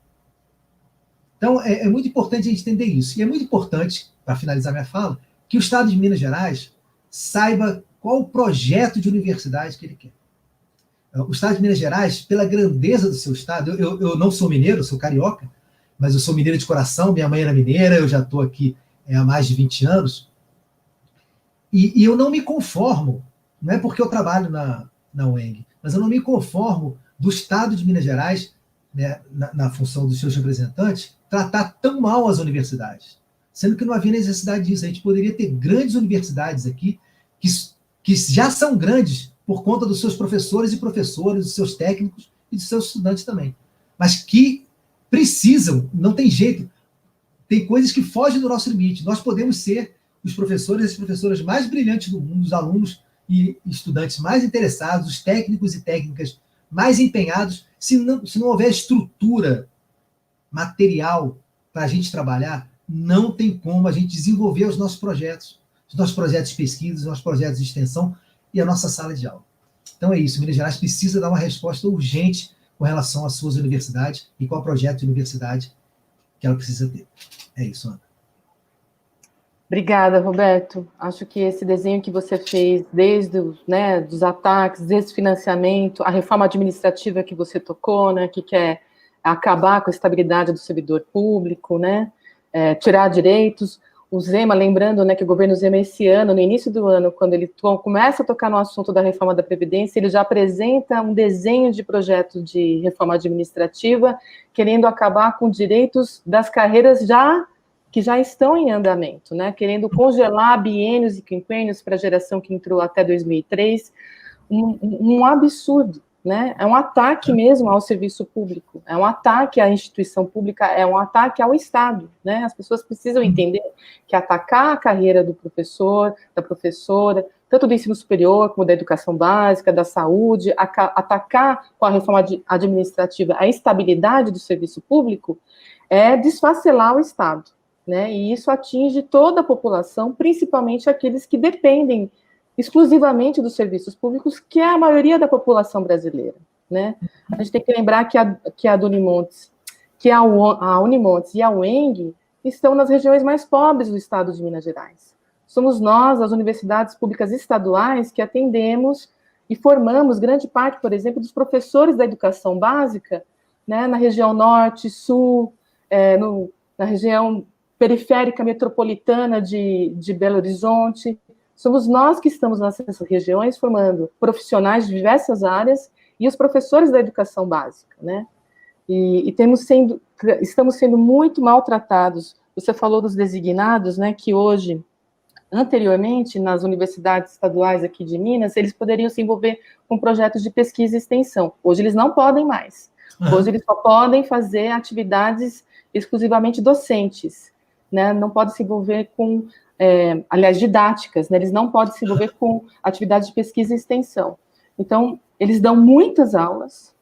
Então, é muito importante a gente entender isso. E é muito importante, para finalizar minha fala, que o Estado de Minas Gerais saiba qual o projeto de universidade que ele quer. O Estado de Minas Gerais, pela grandeza do seu Estado, eu não sou mineiro, eu sou carioca, mas eu sou mineiro de coração, minha mãe era mineira, eu já estou aqui há mais de 20 anos, e eu não me conformo, não é porque eu trabalho na UENG, mas eu não me conformo do Estado de Minas Gerais, né, na função dos seus representantes, tratar tão mal as universidades, sendo que não havia necessidade disso. A gente poderia ter grandes universidades aqui, que já são grandes por conta dos seus professores e professoras, dos seus técnicos e dos seus estudantes também, mas que precisam, não tem jeito, tem coisas que fogem do nosso limite. Nós podemos ser os professores e as professoras mais brilhantes do mundo, os alunos e estudantes mais interessados, os técnicos e técnicas mais empenhados, se não houver estrutura material para a gente trabalhar, não tem como a gente desenvolver os nossos projetos de pesquisa, os nossos projetos de extensão e a nossa sala de aula. Então é isso, Minas Gerais precisa dar uma resposta urgente com relação às suas universidades e qual projeto de universidade que ela precisa ter. É isso, Ana. Obrigada, Roberto. Acho que esse desenho que você fez, desde dos ataques, desfinanciamento, a reforma administrativa que você tocou, né, que quer acabar com a estabilidade do servidor público, né, tirar direitos. O Zema, lembrando, né, que o governo Zema, esse ano, no início do ano, quando ele começa a tocar no assunto da reforma da Previdência, ele já apresenta um desenho de projeto de reforma administrativa, querendo acabar com direitos das carreiras que já estão em andamento, né, querendo congelar biênios e quinquênios para a geração que entrou até 2003, um absurdo, né, é um ataque mesmo ao serviço público, é um ataque à instituição pública, é um ataque ao Estado, né, as pessoas precisam entender que atacar a carreira do professor, da professora, tanto do ensino superior, como da educação básica, da saúde, atacar com a reforma administrativa a estabilidade do serviço público, é desfacelar o Estado, né, e isso atinge toda a população, principalmente aqueles que dependem exclusivamente dos serviços públicos, que é a maioria da população brasileira, né? A gente tem que lembrar que a Unimontes, que a Unimontes e a UENG estão nas regiões mais pobres do estado de Minas Gerais. Somos nós, as universidades públicas estaduais, que atendemos e formamos grande parte, por exemplo, dos professores da educação básica, né, na região norte, sul, na região periférica metropolitana de Belo Horizonte. Somos nós que estamos nessas regiões formando profissionais de diversas áreas e os professores da educação básica, né? E estamos sendo muito maltratados. Você falou dos designados, né? Que hoje, anteriormente, nas universidades estaduais aqui de Minas, eles poderiam se envolver com projetos de pesquisa e extensão. Hoje eles não podem mais. Hoje eles só podem fazer atividades exclusivamente docentes, né? Não podem se envolver com aliás, didáticas, né? Eles não podem se envolver com atividades de pesquisa e extensão. Então, eles dão muitas aulas,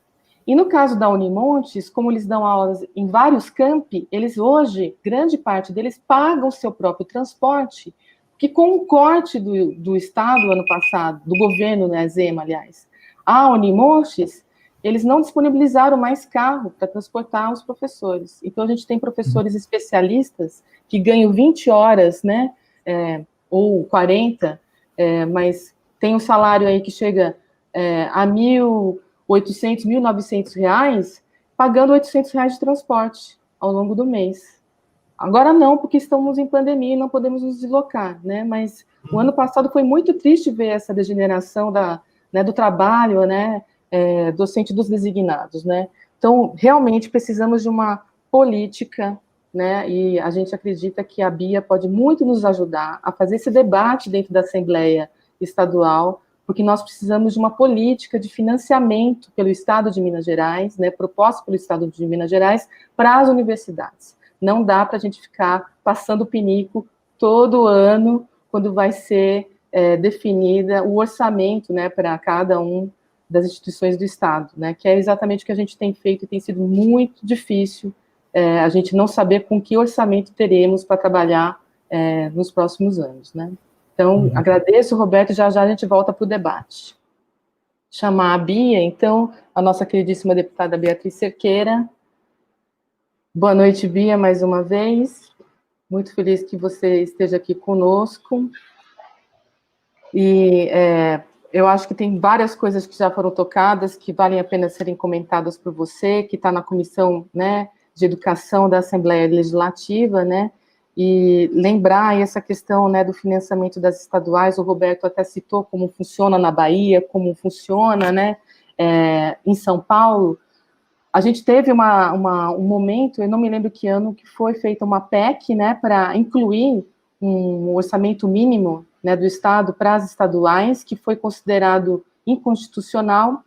e no caso da Unimontes, como eles dão aulas em vários campi, eles hoje, grande parte deles, pagam o seu próprio transporte, que com o corte do Estado ano passado, do governo, né, Zema, aliás, a Unimontes, eles não disponibilizaram mais carro para transportar os professores. Então, a gente tem professores especialistas que ganham 20 horas, né, ou 40, mas tem um salário aí que chega a 1.800, 1.900 reais, pagando 800 reais de transporte ao longo do mês. Agora não, porque estamos em pandemia e não podemos nos deslocar, né? Mas o ano passado foi muito triste ver essa degeneração do trabalho, né, docente dos designados, né? Então, realmente precisamos de uma política, né? E a gente acredita que a Bia pode muito nos ajudar a fazer esse debate dentro da Assembleia Estadual, porque nós precisamos de uma política de financiamento pelo Estado de Minas Gerais, né, proposta pelo Estado de Minas Gerais, para as universidades. Não dá para a gente ficar passando pinico todo ano, quando vai ser definida o orçamento, né, para cada um das instituições do Estado, né, que é exatamente o que a gente tem feito e tem sido muito difícil a gente não saber com que orçamento teremos para trabalhar nos próximos anos, né. Então, agradeço, Roberto, e já a gente volta para o debate. Chamar a Bia, então, a nossa queridíssima deputada Beatriz Cerqueira. Boa noite, Bia, mais uma vez. Muito feliz que você esteja aqui conosco. E eu acho que tem várias coisas que já foram tocadas, que valem a pena serem comentadas por você, que está na Comissão, né, de Educação da Assembleia Legislativa, né, e lembrar aí essa questão, né, do financiamento das estaduais. O Roberto até citou como funciona na Bahia, como funciona, né, em São Paulo. A gente teve um momento, eu não me lembro que ano, que foi feita uma PEC, né, para incluir um orçamento mínimo, né, do Estado para as estaduais, que foi considerado inconstitucional.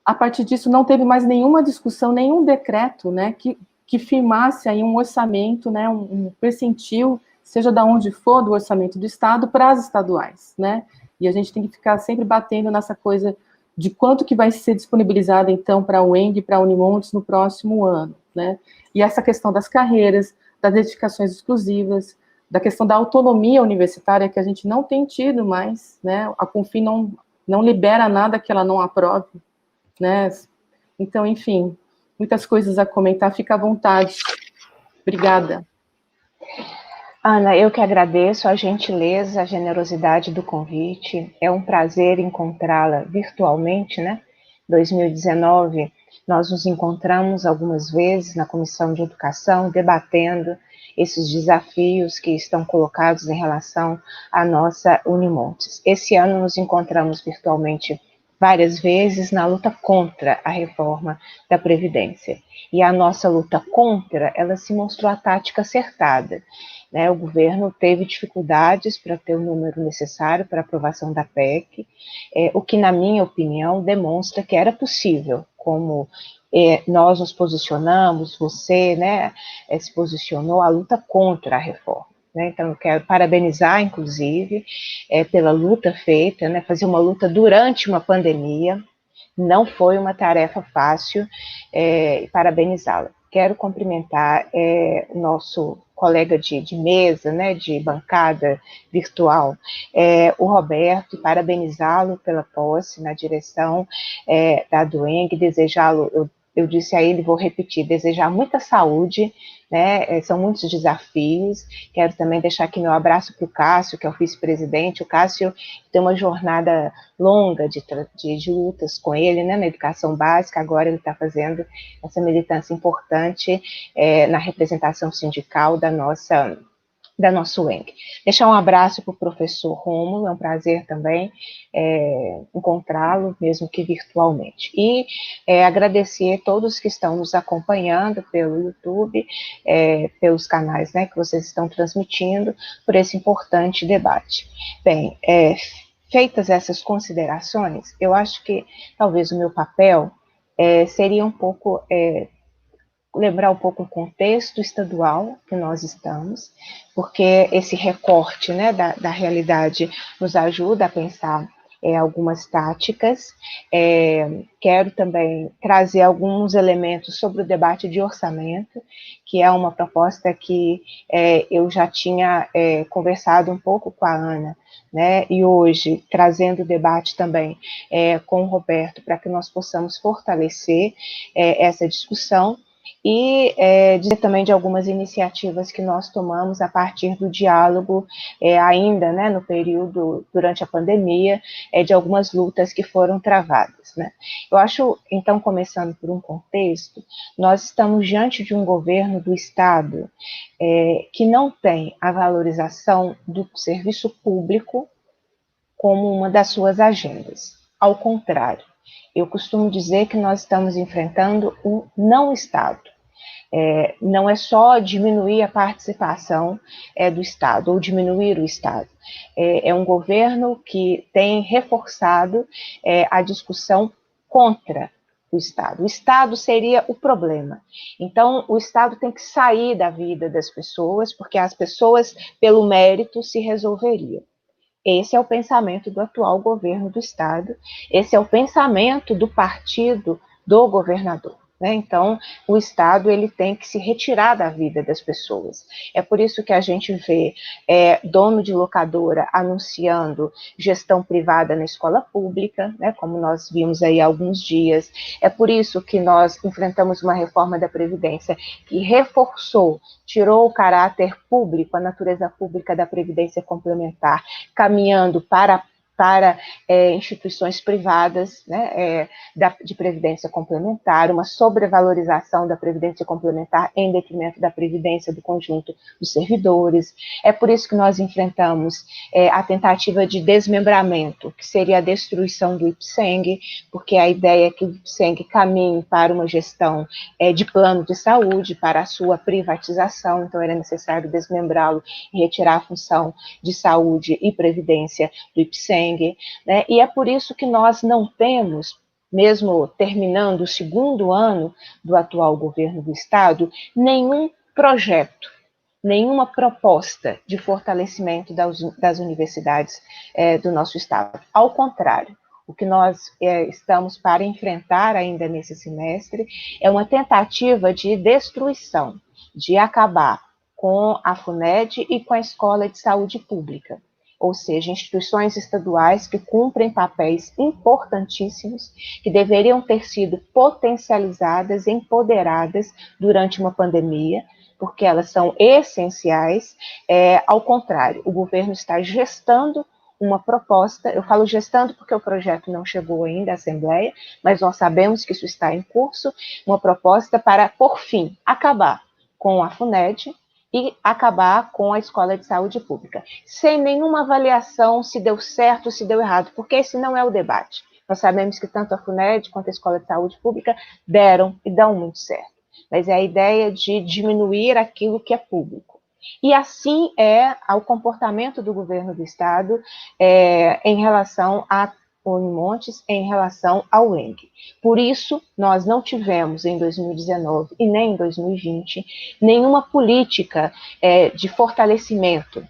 A partir disso, não teve mais nenhuma discussão, nenhum decreto, né, que firmasse aí um orçamento, né, um percentil, seja de onde for, do orçamento do Estado para as estaduais, né, e a gente tem que ficar sempre batendo nessa coisa de quanto que vai ser disponibilizado, então, para a UENG e para a Unimontes no próximo ano, né, e essa questão das carreiras, das dedicações exclusivas, da questão da autonomia universitária, que a gente não tem tido mais, né, a Confi não libera nada que ela não aprove, né, então, enfim, muitas coisas a comentar, fica à vontade. Obrigada. Ana, eu que agradeço a gentileza, a generosidade do convite. É um prazer encontrá-la virtualmente, né? 2019, nós nos encontramos algumas vezes na Comissão de Educação, debatendo esses desafios que estão colocados em relação à nossa Unimontes. Esse ano nos encontramos virtualmente várias vezes na luta contra a reforma da Previdência. E a nossa luta contra, ela se mostrou a tática acertada. Né, o governo teve dificuldades para ter o número necessário para aprovação da PEC, o que, na minha opinião, demonstra que era possível, como nós nos posicionamos, você, né, se posicionou, a luta contra a reforma. Né, então, eu quero parabenizar, inclusive, pela luta feita, né, fazer uma luta durante uma pandemia, não foi uma tarefa fácil, parabenizá-la. Quero cumprimentar o nosso colega de mesa, né, de bancada virtual, o Roberto, parabenizá-lo pela posse na direção da DUENG, desejá-lo, eu disse a ele, vou repetir, desejar muita saúde, né, são muitos desafios. Quero também deixar aqui meu abraço para o Cássio, que é o vice-presidente. O Cássio tem uma jornada longa de lutas com ele, né, na educação básica. Agora ele está fazendo essa militância importante na representação sindical da nossa UENG. Deixar um abraço para o professor Rômulo, é um prazer também encontrá-lo, mesmo que virtualmente. E agradecer a todos que estão nos acompanhando pelo YouTube, pelos canais, né, que vocês estão transmitindo, por esse importante debate. Bem, feitas essas considerações, eu acho que talvez o meu papel seria um pouco lembrar um pouco o contexto estadual que nós estamos, porque esse recorte, né, da realidade nos ajuda a pensar algumas táticas. Quero também trazer alguns elementos sobre o debate de orçamento, que é uma proposta que eu já tinha conversado um pouco com a Ana, né, e hoje trazendo o debate também com o Roberto, para que nós possamos fortalecer essa discussão, e dizer também de algumas iniciativas que nós tomamos a partir do diálogo, ainda, né, no período, durante a pandemia, de algumas lutas que foram travadas, né. Eu acho, então, começando por um contexto, nós estamos diante de um governo do Estado que não tem a valorização do serviço público como uma das suas agendas. Ao contrário, eu costumo dizer que nós estamos enfrentando um não-Estado. Não é só diminuir a participação do Estado, ou diminuir o Estado. É um governo que tem reforçado a discussão contra o Estado. O Estado seria o problema. Então, o Estado tem que sair da vida das pessoas, porque as pessoas, pelo mérito, se resolveriam. Esse é o pensamento do atual governo do Estado, esse é o pensamento do partido do governador, né? Então, o Estado ele tem que se retirar da vida das pessoas. É por isso que a gente vê dono de locadora anunciando gestão privada na escola pública, né, como nós vimos aí há alguns dias. É por isso que nós enfrentamos uma reforma da Previdência que reforçou, tirou o caráter público, a natureza pública da Previdência Complementar, caminhando para instituições privadas, né, de previdência complementar, uma sobrevalorização da previdência complementar em detrimento da previdência do conjunto dos servidores. É por isso que nós enfrentamos a tentativa de desmembramento, que seria a destruição do IPSENG, porque a ideia é que o IPSENG caminhe para uma gestão de plano de saúde, para a sua privatização, então era necessário desmembrá-lo e retirar a função de saúde e previdência do IPSENG, né? E é por isso que nós não temos, mesmo terminando o segundo ano do atual governo do Estado, nenhum projeto, nenhuma proposta de fortalecimento das universidades do nosso Estado. Ao contrário, o que nós estamos para enfrentar ainda nesse semestre é uma tentativa de destruição, de acabar com a FUNED e com a Escola de Saúde Pública, ou seja, instituições estaduais que cumprem papéis importantíssimos, que deveriam ter sido potencializadas, empoderadas durante uma pandemia, porque elas são essenciais. Ao contrário, o governo está gestando uma proposta, eu falo gestando porque o projeto não chegou ainda à Assembleia, mas nós sabemos que isso está em curso, uma proposta para, por fim, acabar com a FUNED, e acabar com a Escola de Saúde Pública, sem nenhuma avaliação se deu certo ou se deu errado, porque esse não é o debate. Nós sabemos que tanto a FUNED quanto a Escola de Saúde Pública deram e dão muito certo, mas é a ideia de diminuir aquilo que é público. E assim é o comportamento do governo do Estado em relação a Unimontes, em relação ao ENG. Por isso, nós não tivemos em 2019 e nem em 2020 nenhuma política de fortalecimento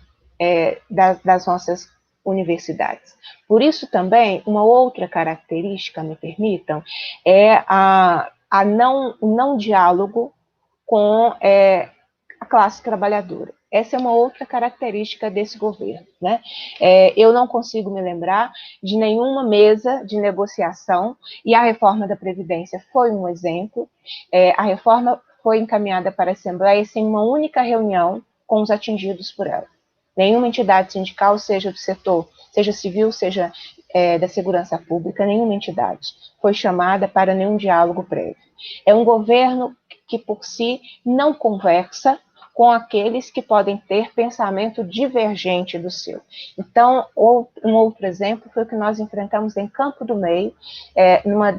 das nossas universidades. Por isso também, uma outra característica, me permitam, é o não diálogo com a classe trabalhadora. Essa é uma outra característica desse governo, né? Eu não consigo me lembrar de nenhuma mesa de negociação, e a reforma da Previdência foi um exemplo. A reforma foi encaminhada para a Assembleia sem uma única reunião com os atingidos por ela. Nenhuma entidade sindical, seja do setor, seja civil, seja da segurança pública, nenhuma entidade foi chamada para nenhum diálogo prévio. É um governo que, por si, não conversa com aqueles que podem ter pensamento divergente do seu. Então, um outro exemplo foi o que nós enfrentamos em Campo do Meio, numa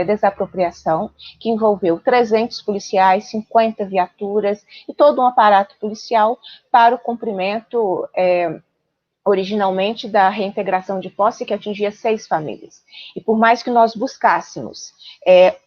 desapropriação que envolveu 300 policiais, 50 viaturas e todo um aparato policial para o cumprimento originalmente da reintegração de posse, que atingia 6 famílias. E por mais que nós buscássemos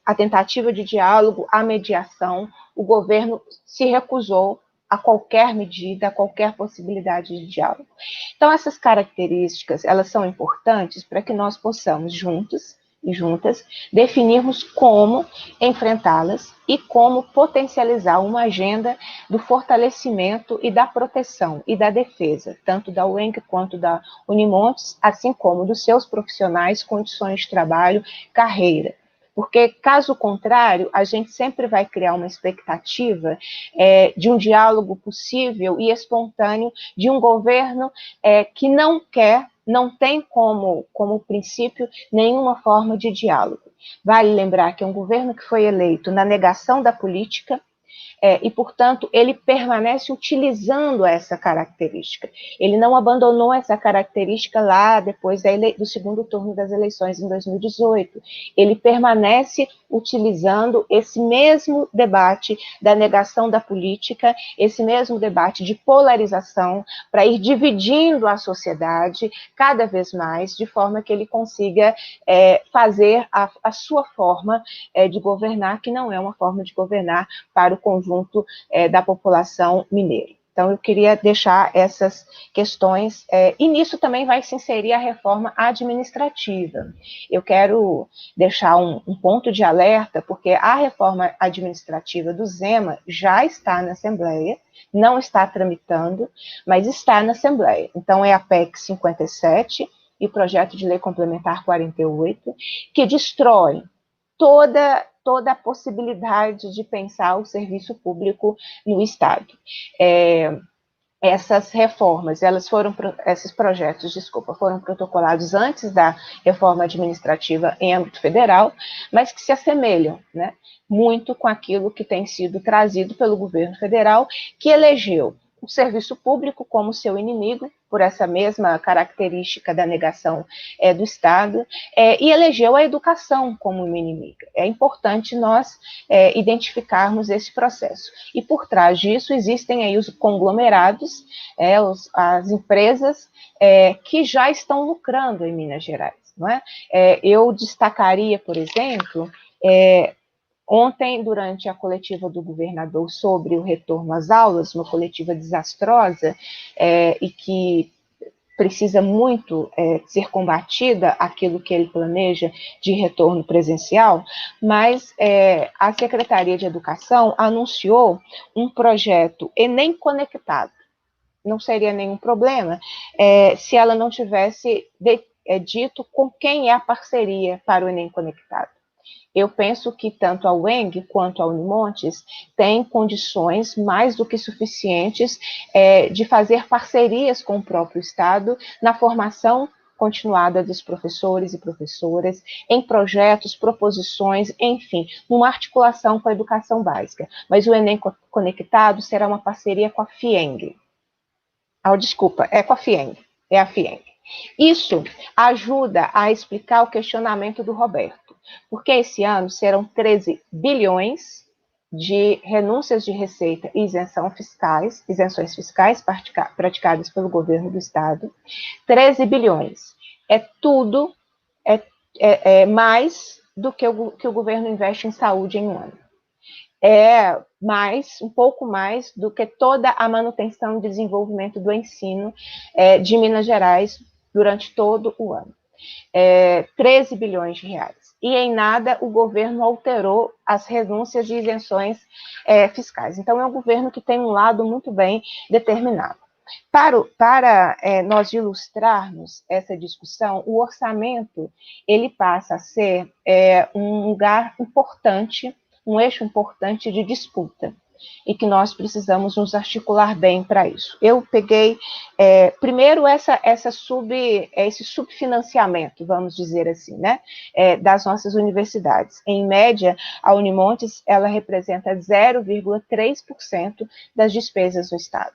a tentativa de diálogo, a mediação, o governo se recusou a qualquer medida, a qualquer possibilidade de diálogo. Então, essas características, elas são importantes para que nós possamos, juntos e juntas, definirmos como enfrentá-las e como potencializar uma agenda do fortalecimento e da proteção e da defesa, tanto da UENG quanto da Unimontes, assim como dos seus profissionais, condições de trabalho, carreira. Porque, caso contrário, a gente sempre vai criar uma expectativa de um diálogo possível e espontâneo de um governo que não quer, não tem como princípio nenhuma forma de diálogo. Vale lembrar que é um governo que foi eleito na negação da política, e, portanto, ele permanece utilizando essa característica. Ele não abandonou essa característica lá depois do segundo turno das eleições em 2018. Ele permanece utilizando esse mesmo debate da negação da política, esse mesmo debate de polarização, para ir dividindo a sociedade cada vez mais, de forma que ele consiga fazer a sua forma de governar, que não é uma forma de governar para o conjunto da população mineira. Então, eu queria deixar essas questões, e nisso também vai se inserir a reforma administrativa. Eu quero deixar um ponto de alerta, porque a reforma administrativa do Zema já está na Assembleia, não está tramitando, mas está na Assembleia. Então, é a PEC 57 e o projeto de lei complementar 48, que destrói toda a possibilidade de pensar o serviço público no Estado. Essas reformas, esses projetos, foram protocolados antes da reforma administrativa em âmbito federal, mas que se assemelham, né, muito com aquilo que tem sido trazido pelo governo federal, que elegeu o serviço público como seu inimigo, por essa mesma característica da negação do Estado, e elegeu a educação como uma inimiga. É importante nós identificarmos esse processo. E por trás disso existem aí os conglomerados, as empresas que já estão lucrando em Minas Gerais, não é? Eu destacaria, por exemplo, ontem, durante a coletiva do governador sobre o retorno às aulas, uma coletiva desastrosa e que precisa muito ser combatida, aquilo que ele planeja de retorno presencial, mas a Secretaria de Educação anunciou um projeto Enem Conectado. Não seria nenhum problema se ela não tivesse dito com quem é a parceria para o Enem Conectado. Eu penso que tanto a UENG quanto a Unimontes têm condições mais do que suficientes de fazer parcerias com o próprio Estado na formação continuada dos professores e professoras, em projetos, proposições, enfim, numa articulação com a educação básica. Mas o Enem Conectado será uma parceria com a FIENG. Desculpa, é com a FIENG, é a FIENG. Isso ajuda a explicar o questionamento do Roberto, porque esse ano serão 13 bilhões de renúncias de receita e isenções fiscais praticadas pelo governo do Estado. 13 bilhões. É tudo, mais do que o governo investe em saúde em um ano. Um pouco mais do que toda a manutenção e desenvolvimento do ensino de Minas Gerais durante todo o ano. 13 bilhões de reais. E em nada o governo alterou as renúncias e isenções fiscais. Então, é um governo que tem um lado muito bem determinado. Para nós ilustrarmos essa discussão, o orçamento ele passa a ser um lugar importante, um eixo importante de disputa, e que nós precisamos nos articular bem para isso. Eu peguei, primeiro, esse subfinanciamento, vamos dizer assim, né, das nossas universidades. Em média, a Unimontes, ela representa 0,3% das despesas do Estado.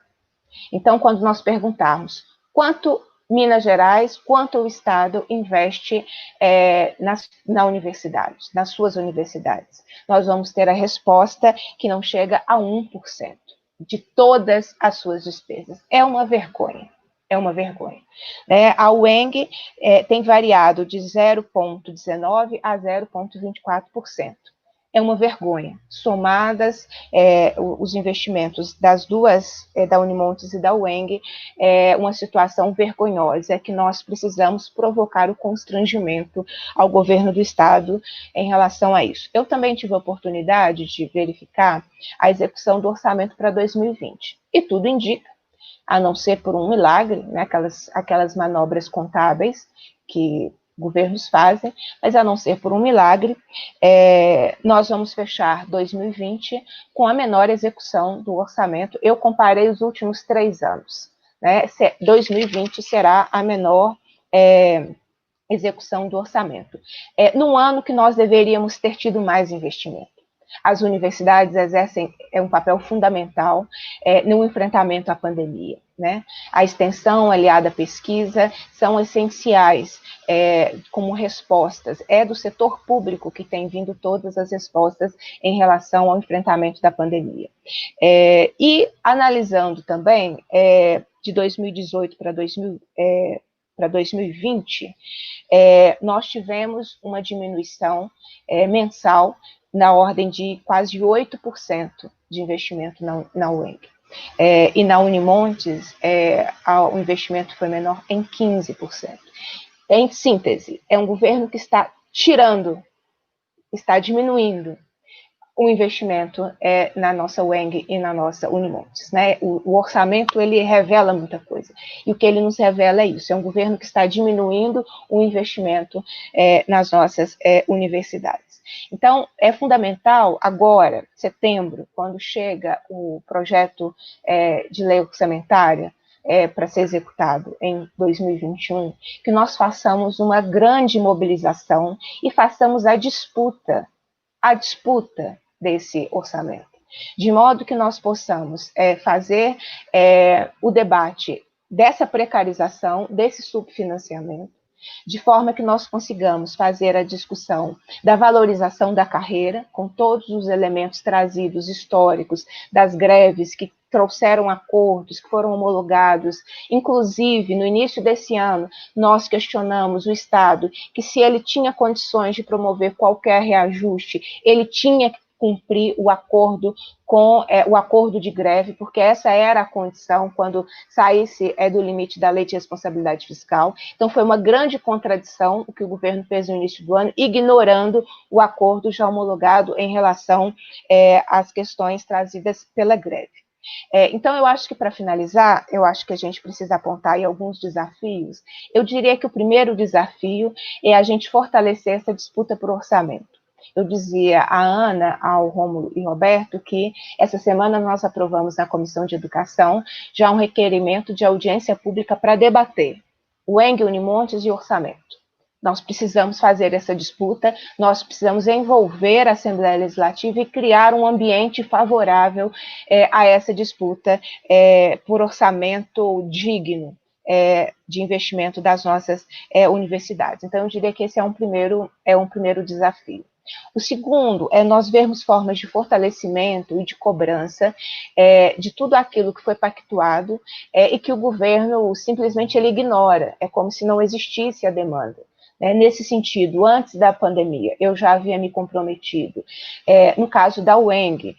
Então, quando nós perguntarmos quanto Minas Gerais, quanto o Estado investe na universidade, nas suas universidades, nós vamos ter a resposta que não chega a 1% de todas as suas despesas. É uma vergonha. É uma vergonha. A UENG tem variado de 0,19% a 0,24%. é uma vergonha. Somadas os investimentos das duas, da Unimontes e da UENG, é uma situação vergonhosa que nós precisamos provocar o constrangimento ao governo do Estado em relação a isso. Eu também tive a oportunidade de verificar a execução do orçamento para 2020, e tudo indica, a não ser por um milagre, né, aquelas manobras contábeis que governos fazem, mas a não ser por um milagre, nós vamos fechar 2020 com a menor execução do orçamento. Eu comparei os últimos 3 anos, né? 2020 será a menor execução do orçamento. Num ano que nós deveríamos ter tido mais investimento. As universidades exercem um papel fundamental no enfrentamento à pandemia, né? A extensão aliada à pesquisa são essenciais como respostas. É do setor público que tem vindo todas as respostas em relação ao enfrentamento da pandemia. E analisando também de 2018 para 2020, nós tivemos uma diminuição mensal na ordem de quase 8% de investimento na UENG. E na Unimontes, o investimento foi menor em 15%. Em síntese, é um governo que está diminuindo o investimento na nossa UENG e na nossa Unimontes, né? O orçamento, ele revela muita coisa, e o que ele nos revela é isso, é um governo que está diminuindo o investimento nas nossas universidades. Então, é fundamental agora, setembro, quando chega o projeto de lei orçamentária, para ser executado em 2021, que nós façamos uma grande mobilização e façamos a disputa desse orçamento, de modo que nós possamos fazer o debate dessa precarização, desse subfinanciamento, de forma que nós consigamos fazer a discussão da valorização da carreira, com todos os elementos trazidos históricos das greves que trouxeram acordos, que foram homologados. Inclusive, no início desse ano, nós questionamos o Estado, que se ele tinha condições de promover qualquer reajuste, ele tinha que cumprir o acordo o acordo de greve, porque essa era a condição quando saísse do limite da lei de responsabilidade fiscal. Então, foi uma grande contradição o que o governo fez no início do ano, ignorando o acordo já homologado em relação às questões trazidas pela greve. Então, eu acho que, para finalizar, eu acho que a gente precisa apontar aí alguns desafios. Eu diria que o primeiro desafio é a gente fortalecer essa disputa por orçamento. Eu dizia a Ana, ao Rômulo e Roberto que essa semana nós aprovamos na Comissão de Educação já um requerimento de audiência pública para debater UENG, Unimontes e orçamento. Nós precisamos fazer essa disputa, nós precisamos envolver a Assembleia Legislativa e criar um ambiente favorável a essa disputa por orçamento digno de investimento das nossas universidades. Então, eu diria que esse é um primeiro desafio. O segundo é nós vermos formas de fortalecimento e de cobrança de tudo aquilo que foi pactuado e que o governo simplesmente ele ignora, é como se não existisse a demanda. Nesse sentido, antes da pandemia, eu já havia me comprometido, no caso da UENG,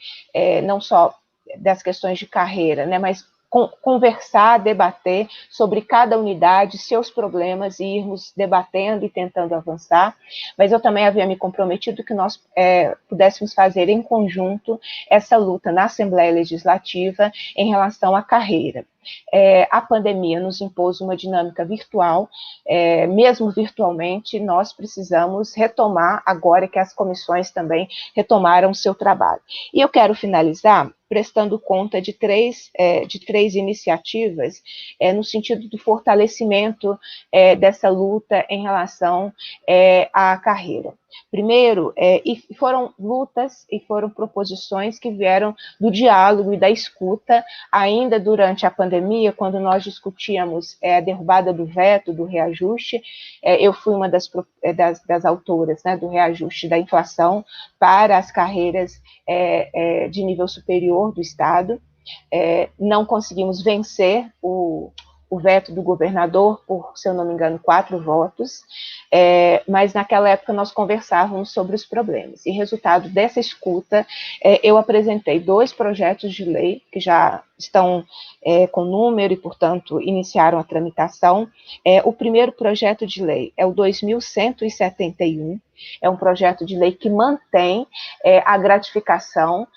não só das questões de carreira, mas conversar, debater sobre cada unidade, seus problemas, e irmos debatendo e tentando avançar, mas eu também havia me comprometido que nós pudéssemos fazer em conjunto essa luta na Assembleia Legislativa em relação à carreira. A pandemia nos impôs uma dinâmica virtual, mesmo virtualmente, nós precisamos retomar, agora que as comissões também retomaram o seu trabalho. E eu quero finalizar prestando conta de três iniciativas no sentido do fortalecimento dessa luta em relação à carreira. Primeiro, e foram lutas e foram proposições que vieram do diálogo e da escuta, ainda durante a pandemia, quando nós discutíamos a derrubada do veto, do reajuste. Eu fui uma das autoras, do reajuste da inflação para as carreiras de nível superior do Estado. Não conseguimos vencer o o veto do governador por, se eu não me engano, 4 votos, mas naquela época nós conversávamos sobre os problemas. E resultado dessa escuta, eu apresentei 2 projetos de lei que já estão com número e, portanto, iniciaram a tramitação. O primeiro projeto de lei é o 2171, é um projeto de lei que mantém a gratificação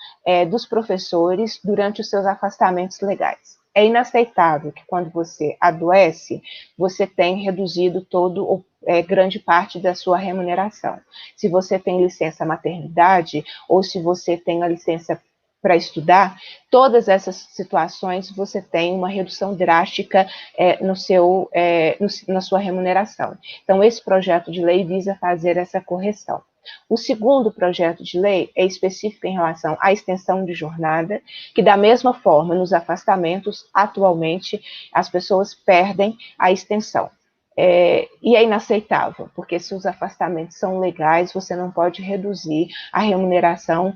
dos professores durante os seus afastamentos legais. É inaceitável que quando você adoece, você tem reduzido grande parte da sua remuneração. Se você tem licença maternidade ou se você tem a licença para estudar, todas essas situações você tem uma redução drástica na sua remuneração. Então, esse projeto de lei visa fazer essa correção. O segundo projeto de lei é específico em relação à extensão de jornada, que da mesma forma, nos afastamentos, atualmente, as pessoas perdem a extensão. E é inaceitável, porque se os afastamentos são legais, você não pode reduzir a remuneração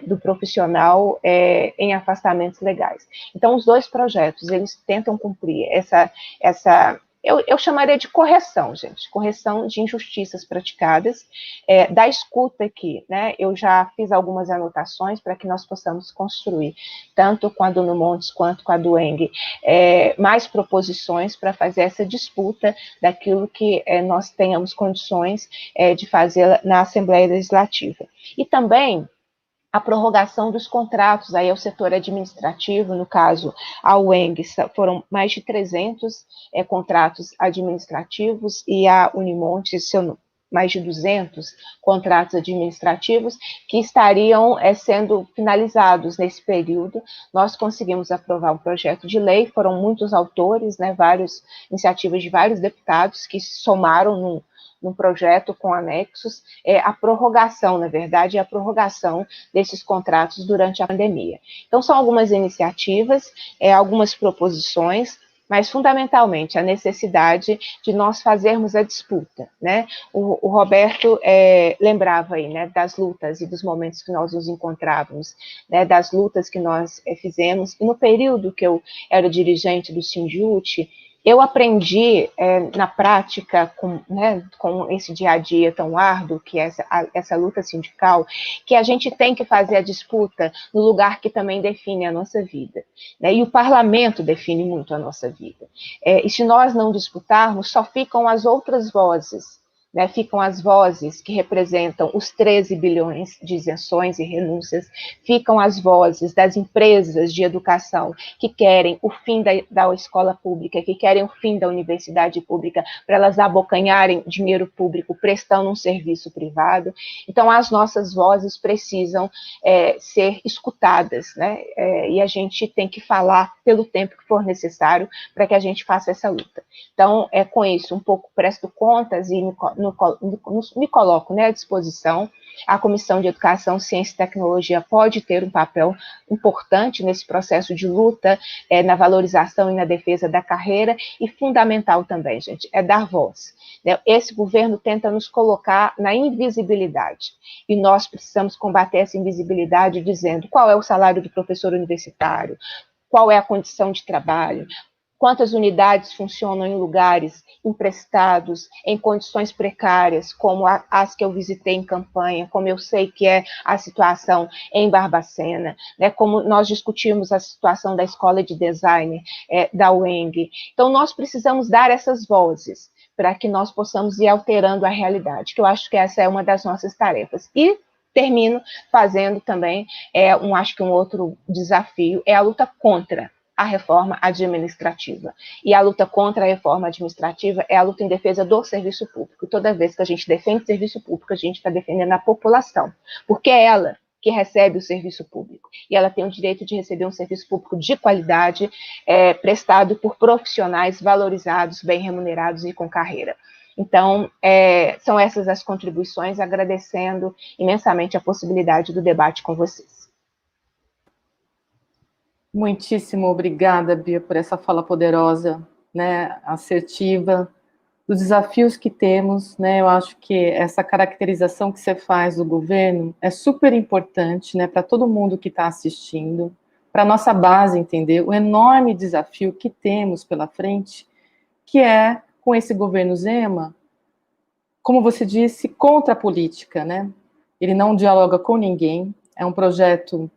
do profissional em afastamentos legais. Então, os 2 projetos, eles tentam cumprir eu chamaria de correção, gente, correção de injustiças praticadas, da escuta aqui, né, eu já fiz algumas anotações para que nós possamos construir, tanto com a Dona Montes quanto com a Dueng, mais proposições para fazer essa disputa daquilo que nós tenhamos condições de fazer na Assembleia Legislativa. E também a prorrogação dos contratos aí ao setor administrativo, no caso, a UENG, foram mais de 300 contratos administrativos, e a Unimontes, mais de 200 contratos administrativos que estariam sendo finalizados nesse período. Nós conseguimos aprovar um projeto de lei, foram muitos autores, né, várias iniciativas de vários deputados que somaram num projeto com anexos, a prorrogação, na verdade, a prorrogação desses contratos durante a pandemia. Então, são algumas iniciativas, algumas proposições, mas, fundamentalmente, a necessidade de nós fazermos a disputa, né? O Roberto lembrava aí, né, das lutas e dos momentos que nós nos encontrávamos, né, das lutas que nós fizemos, e no período que eu era dirigente do Sindiúti, eu aprendi na prática, com esse dia a dia tão árduo, que é essa luta sindical, que a gente tem que fazer a disputa no lugar que também define a nossa vida, né? E o parlamento define muito a nossa vida. E se nós não disputarmos, só ficam as outras vozes, né? Ficam as vozes que representam os 13 bilhões de isenções e renúncias, ficam as vozes das empresas de educação que querem o fim da escola pública, que querem o fim da universidade pública, para elas abocanharem dinheiro público prestando um serviço privado. Então, as nossas vozes precisam ser escutadas, né? E a gente tem que falar pelo tempo que for necessário para que a gente faça essa luta. Então, com isso, um pouco presto contas e me coloco, né, à disposição. A Comissão de Educação, Ciência e Tecnologia pode ter um papel importante nesse processo de luta, na valorização e na defesa da carreira, e fundamental também, gente, é dar voz. Esse governo tenta nos colocar na invisibilidade, e nós precisamos combater essa invisibilidade dizendo qual é o salário do professor universitário, qual é a condição de trabalho, quantas unidades funcionam em lugares emprestados, em condições precárias, como as que eu visitei em campanha, como eu sei que é a situação em Barbacena, né, como nós discutimos a situação da escola de design da UENG. Então, nós precisamos dar essas vozes para que nós possamos ir alterando a realidade, que eu acho que essa é uma das nossas tarefas. E termino fazendo também, acho que um outro desafio é a luta contra a reforma administrativa. E a luta contra a reforma administrativa é a luta em defesa do serviço público. Toda vez que a gente defende o serviço público, a gente está defendendo a população, porque é ela que recebe o serviço público. E ela tem o direito de receber um serviço público de qualidade, prestado por profissionais valorizados, bem remunerados e com carreira. Então, são essas as contribuições, agradecendo imensamente a possibilidade do debate com vocês. Muitíssimo obrigada, Bia, por essa fala poderosa, né, assertiva, dos desafios que temos, né, eu acho que essa caracterização que você faz do governo é super importante, né, para todo mundo que está assistindo, para a nossa base entender o enorme desafio que temos pela frente, que é, com esse governo Zema, como você disse, contra a política, né? Ele não dialoga com ninguém, é um projeto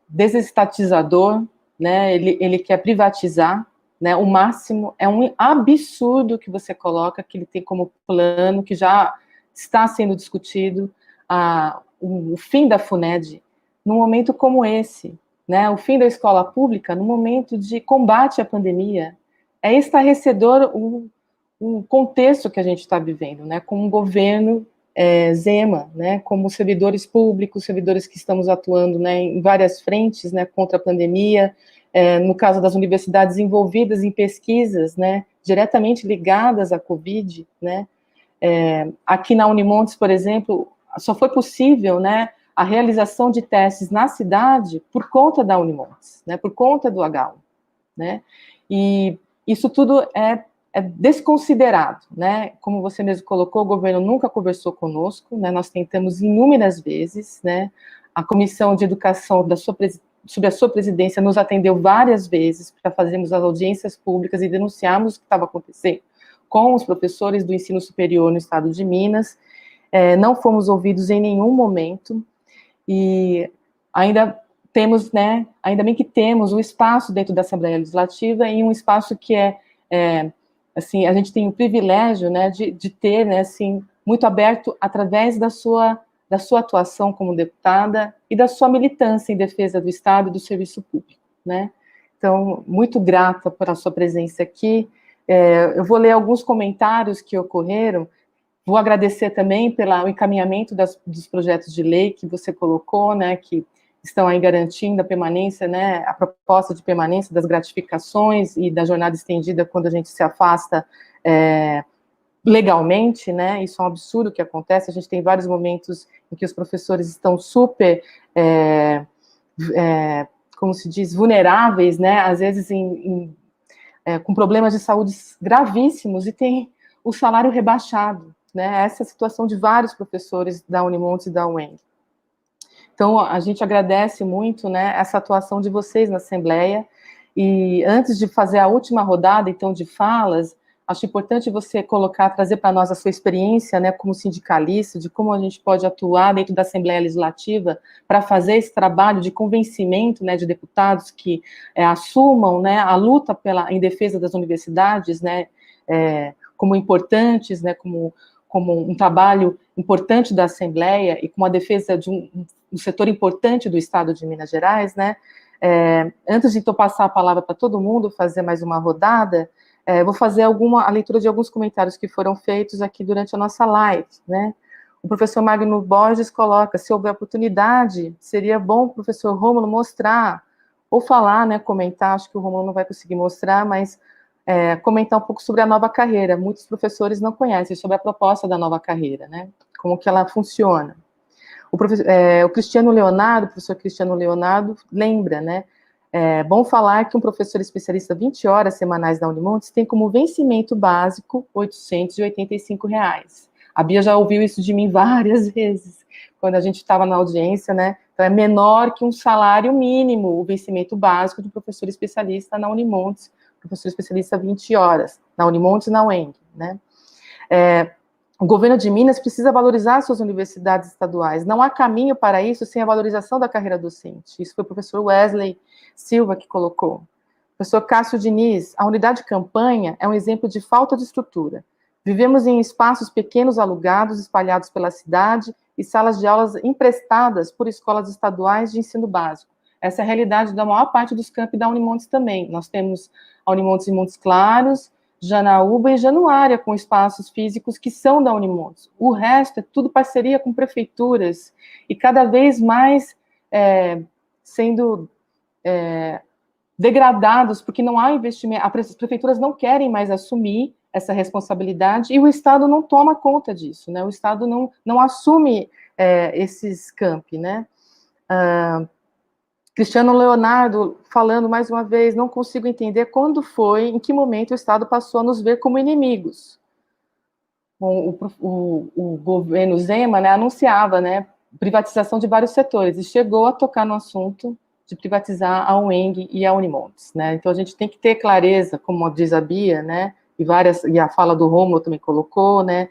desestatizador, né? Ele quer privatizar, né? O máximo, é um absurdo que você coloca, que ele tem como plano, que já está sendo discutido, o fim da FUNED, num momento como esse, né? O fim da escola pública, no momento de combate à pandemia. É estarrecedor o contexto que a gente está vivendo, né? Com um governo Zema, né? Como servidores públicos, servidores que estamos atuando, né, em várias frentes, né, contra a pandemia, no caso das universidades envolvidas em pesquisas, né, diretamente ligadas à Covid, né? Aqui na Unimontes, por exemplo, só foi possível, né, a realização de testes na cidade por conta da Unimontes, né, por conta do H1, né? E isso tudo é desconsiderado, né? Como você mesmo colocou, o governo nunca conversou conosco, né? Nós tentamos inúmeras vezes, né? A Comissão de Educação sob a sua presidência nos atendeu várias vezes para fazermos as audiências públicas e denunciarmos o que estava acontecendo com os professores do ensino superior no estado de Minas. Não fomos ouvidos em nenhum momento, e ainda temos, né, ainda bem que temos um espaço dentro da Assembleia Legislativa, e um espaço que assim, a gente tem o privilégio, né, de ter, né, assim, muito aberto através da sua atuação como deputada e da sua militância em defesa do Estado e do serviço público, né? Então, muito grata por a sua presença aqui. Eu vou ler alguns comentários que ocorreram. Vou agradecer também pelo encaminhamento dos projetos de lei que você colocou, né, que estão aí garantindo a permanência, né, a proposta de permanência das gratificações e da jornada estendida quando a gente se afasta legalmente, né? Isso é um absurdo que acontece. A gente tem vários momentos em que os professores estão super, como se diz, vulneráveis, né, às vezes com problemas de saúde gravíssimos e tem o salário rebaixado, né? Essa é a situação de vários professores da Unimontes e da UENG. Então, a gente agradece muito, né, essa atuação de vocês na Assembleia, e antes de fazer a última rodada, então, de falas, acho importante você trazer para nós a sua experiência, né, como sindicalista, de como a gente pode atuar dentro da Assembleia Legislativa para fazer esse trabalho de convencimento, né, de deputados que assumam, né, a luta em defesa das universidades, né, como importantes, né, como um trabalho importante da Assembleia e como a defesa de um setor importante do Estado de Minas Gerais, né? Antes de então passar a palavra para todo mundo, fazer mais uma rodada, vou fazer a leitura de alguns comentários que foram feitos aqui durante a nossa live, né? O professor Magno Borges coloca: se houver oportunidade, seria bom o professor Rômulo mostrar, ou falar, né, comentar, acho que o Rômulo não vai conseguir mostrar, mas comentar um pouco sobre a nova carreira. Muitos professores não conhecem sobre a proposta da nova carreira, né? Como que ela funciona. O professor Cristiano Leonardo lembra, né? Bom falar que um professor especialista 20 horas semanais da Unimontes tem como vencimento básico R$ 885. A Bia já ouviu isso de mim várias vezes, quando a gente estava na audiência, né? Então, é menor que um salário mínimo, o vencimento básico do professor especialista na Unimontes, professor especialista 20 horas, na Unimontes e na UENG, né? O governo de Minas precisa valorizar suas universidades estaduais. Não há caminho para isso sem a valorização da carreira docente. Isso foi o professor Wesley Silva que colocou. Professor Cássio Diniz: a unidade de campanha é um exemplo de falta de estrutura. Vivemos em espaços pequenos alugados, espalhados pela cidade, e salas de aulas emprestadas por escolas estaduais de ensino básico. Essa é a realidade da maior parte dos campi da Unimontes também. Nós temos a Unimontes em Montes Claros, Janaúba e Januária, com espaços físicos que são da Unimontes. O resto é tudo parceria com prefeituras, e cada vez mais sendo degradados, porque não há investimento, as prefeituras não querem mais assumir essa responsabilidade, e o Estado não toma conta disso, né? O Estado não assume esses campi, né? Cristiano Leonardo, falando mais uma vez: não consigo entender em que momento o Estado passou a nos ver como inimigos. Bom, o governo Zema, né, anunciava, né, privatização de vários setores, e chegou a tocar no assunto de privatizar a UENG e a Unimontes, né? Então, a gente tem que ter clareza, como diz a Bia, né? E a fala do Rômulo também colocou, né?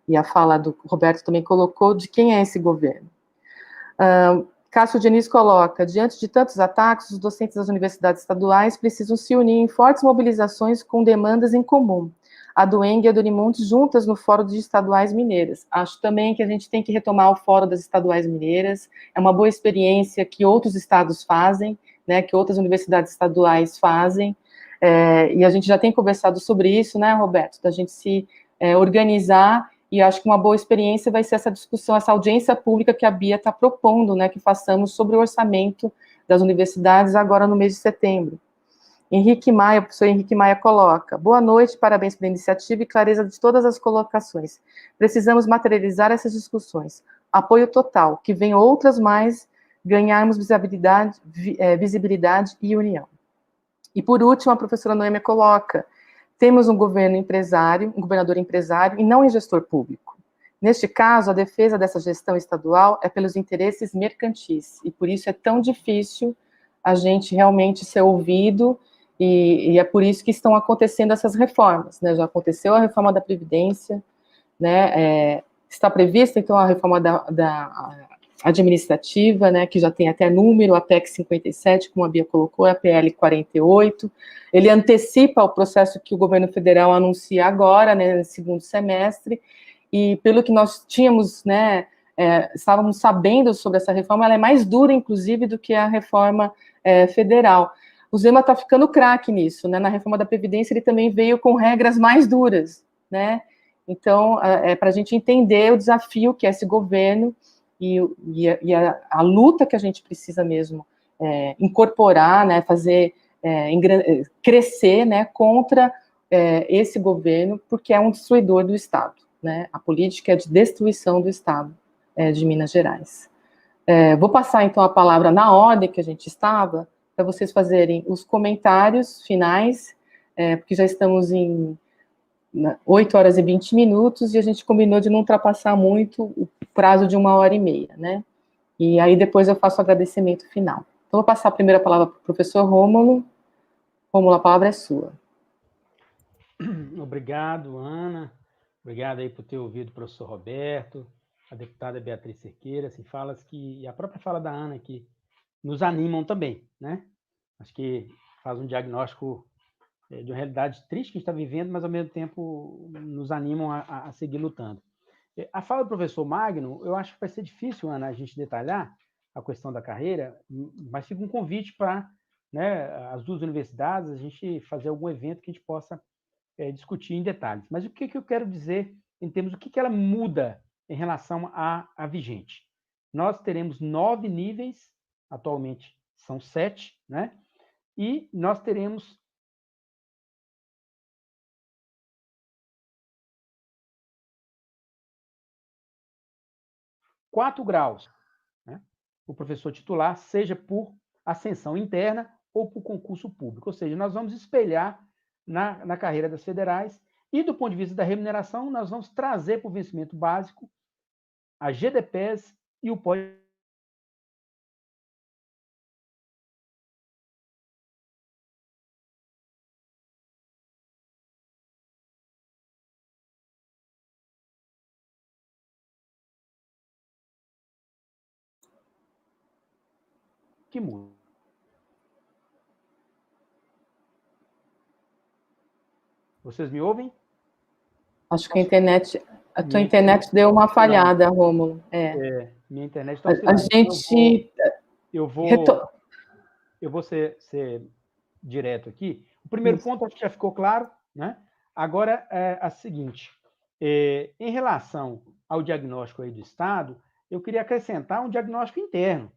E a fala do Roberto também colocou, de quem é esse governo. Cássio Diniz coloca, diante de tantos ataques, os docentes das universidades estaduais precisam se unir em fortes mobilizações com demandas em comum. A do ENG e a do Unimontes juntas no Fórum de Estaduais Mineiras. Acho também que a gente tem que retomar o Fórum das Estaduais Mineiras, é uma boa experiência que outros estados fazem, né, que outras universidades estaduais fazem, e a gente já tem conversado sobre isso, né, Roberto, da gente se organizar, e acho que uma boa experiência vai ser essa discussão, essa audiência pública que a Bia está propondo, né, que façamos sobre o orçamento das universidades agora no mês de setembro. Henrique Maia, o professor Henrique Maia coloca, boa noite, parabéns pela iniciativa e clareza de todas as colocações. Precisamos materializar essas discussões. Apoio total, que venham outras mais, ganharmos visibilidade e união. E por último, a professora Noêmia coloca, temos um governo empresário, um governador empresário e não um gestor público. Neste caso, a defesa dessa gestão estadual é pelos interesses mercantis, e por isso é tão difícil a gente realmente ser ouvido, e é por isso que estão acontecendo essas reformas, né? Já aconteceu a reforma da Previdência, né? Está prevista, então, a reforma da administrativa, né, que já tem até número, a PEC 57, como a Bia colocou, a PL 48, ele antecipa o processo que o governo federal anuncia agora, né, no segundo semestre, e pelo que nós tínhamos, né, estávamos sabendo sobre essa reforma, ela é mais dura, inclusive, do que a reforma federal. O Zema está ficando craque nisso, né, na reforma da Previdência ele também veio com regras mais duras, né, então, para a gente entender o desafio que é esse governo, e a luta que a gente precisa mesmo incorporar, né, fazer crescer, né, contra esse governo, porque é um destruidor do Estado, né, a política é de destruição do Estado de Minas Gerais. Vou passar, então, a palavra na ordem que a gente estava, para vocês fazerem os comentários finais, porque já estamos em 8 horas e 20 minutos, e a gente combinou de não ultrapassar muito o prazo de 1h30, né? E aí depois eu faço o agradecimento final. Então, vou passar a primeira palavra para o professor Rômulo. Rômulo, a palavra é sua. Obrigado, Ana. Obrigado aí por ter ouvido o professor Roberto, a deputada Beatriz Cerqueira, assim, falas que, e a própria fala da Ana, que nos animam também, né? Acho que faz um diagnóstico de uma realidade triste que a gente está vivendo, mas, ao mesmo tempo, nos animam a seguir lutando. A fala do professor Magno, eu acho que vai ser difícil, Ana, a gente detalhar a questão da carreira, mas fica um convite para, né, as duas universidades, a gente fazer algum evento que a gente possa discutir em detalhes. Mas o que eu quero dizer em termos do que ela muda em relação à vigente? Nós teremos 9 níveis, atualmente são 7, né? E nós teremos 4 graus, né? O professor titular, seja por ascensão interna ou por concurso público. Ou seja, nós vamos espelhar na carreira das federais e, do ponto de vista da remuneração, nós vamos trazer para o vencimento básico a GDPES e o pós. Que muda. Vocês me ouvem? Acho que a tua internet deu uma falhada, Rômulo. Minha internet está a gente... Eu vou ser direto aqui. O primeiro ponto acho que já ficou claro, né? Agora, a seguinte, em relação ao diagnóstico aí do Estado, eu queria acrescentar um diagnóstico interno,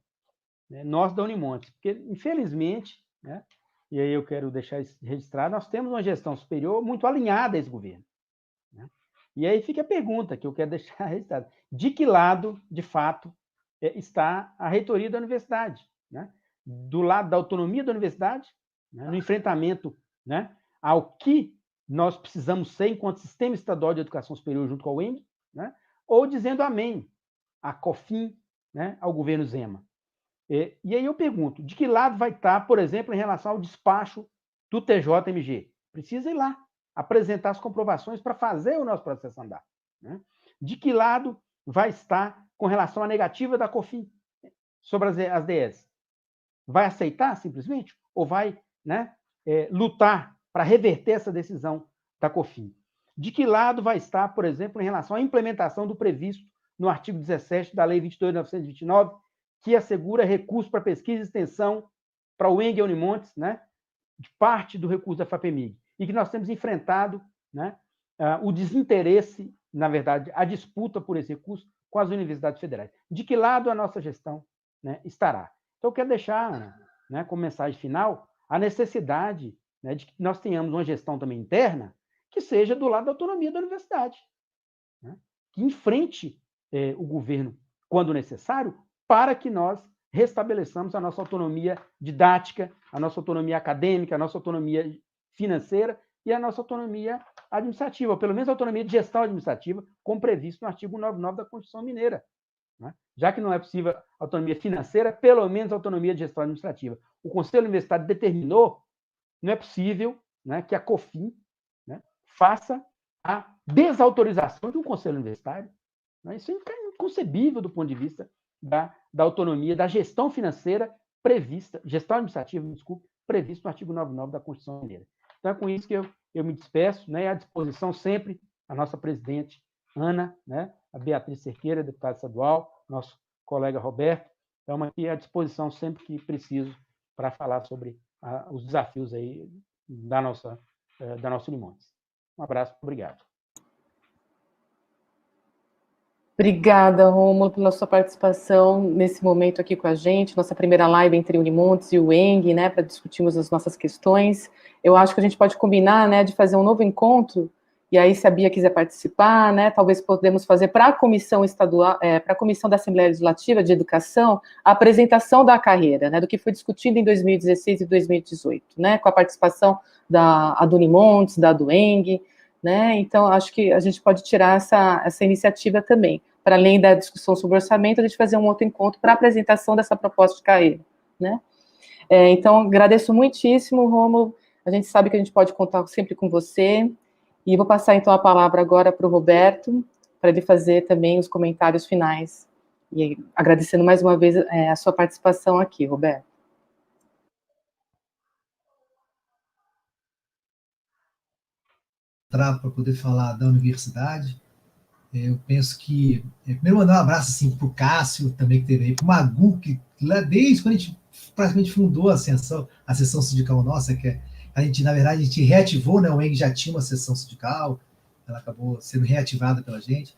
né, nós da Unimontes, porque, infelizmente, né, e aí eu quero deixar isso registrado, nós temos uma gestão superior muito alinhada a esse governo, né? E aí fica a pergunta que eu quero deixar registrada. De que lado, de fato, está a reitoria da universidade, né? Do lado da autonomia da universidade, né, no enfrentamento, né, ao que nós precisamos ser enquanto Sistema Estadual de Educação Superior junto com a UENG, né, ou dizendo amém à COFIN, né, ao governo Zema. E aí eu pergunto, de que lado vai estar, por exemplo, em relação ao despacho do TJMG? Precisa ir lá, apresentar as comprovações para fazer o nosso processo andar. Né? De que lado vai estar com relação à negativa da COFIN sobre as DS? Vai aceitar, simplesmente? Ou vai, né, lutar para reverter essa decisão da COFIN? De que lado vai estar, por exemplo, em relação à implementação do previsto no artigo 17 da Lei 22.929, que assegura recurso para pesquisa e extensão para o ENG e Unimontes, né, de parte do recurso da FAPEMIG, e que nós temos enfrentado, né, o desinteresse, na verdade, a disputa por esse recurso com as universidades federais. De que lado a nossa gestão, né, estará? Então, eu quero deixar, Ana, né, como mensagem final, a necessidade, né, de que nós tenhamos uma gestão também interna que seja do lado da autonomia da universidade, né, que enfrente o governo quando necessário, para que nós restabeleçamos a nossa autonomia didática, a nossa autonomia acadêmica, a nossa autonomia financeira e a nossa autonomia administrativa, ou pelo menos a autonomia de gestão administrativa, como previsto no artigo 199 da Constituição Mineira. Né? Já que não é possível autonomia financeira, pelo menos autonomia de gestão administrativa. O Conselho Universitário determinou, não é possível, né, que a COFIN, né, faça a desautorização de um Conselho Universitário. Né? Isso é inconcebível do ponto de vista da autonomia, da gestão financeira prevista, gestão administrativa, desculpe, prevista no artigo 99 da Constituição Mineira. Então, é com isso que eu me despeço, né, à disposição sempre a nossa presidente Ana, né, a Beatriz Cerqueira, deputada estadual, nosso colega Roberto, estamos aqui à disposição sempre que preciso para falar sobre os desafios aí da nossa Unimontes. Um abraço, obrigado. Obrigada, Rômulo, pela sua participação nesse momento aqui com a gente, nossa primeira live entre o Unimontes e o ENG, né, para discutirmos as nossas questões. Eu acho que a gente pode combinar, né, de fazer um novo encontro, e aí se a Bia quiser participar, né, talvez podemos fazer para a comissão estadual, para a comissão da Assembleia Legislativa de Educação, a apresentação da carreira, né, do que foi discutido em 2016 e 2018, né, com a participação da Unimontes, da do ENG, né, então acho que a gente pode tirar essa iniciativa também, para além da discussão sobre orçamento, a gente fazer um outro encontro para a apresentação dessa proposta de carreira, né. Então, agradeço muitíssimo, Rômulo, a gente sabe que a gente pode contar sempre com você, e vou passar, então, a palavra agora para o Roberto, para ele fazer também os comentários finais, e agradecendo mais uma vez a sua participação aqui, Roberto. Para poder falar da universidade, eu penso que, primeiro mandar um abraço assim, para o Cássio, também que teve aí, para o Magu, que lá desde quando a gente praticamente fundou a sessão sindical nossa, que a gente, na verdade, a gente reativou, né, o ENG já tinha uma sessão sindical, ela acabou sendo reativada pela gente,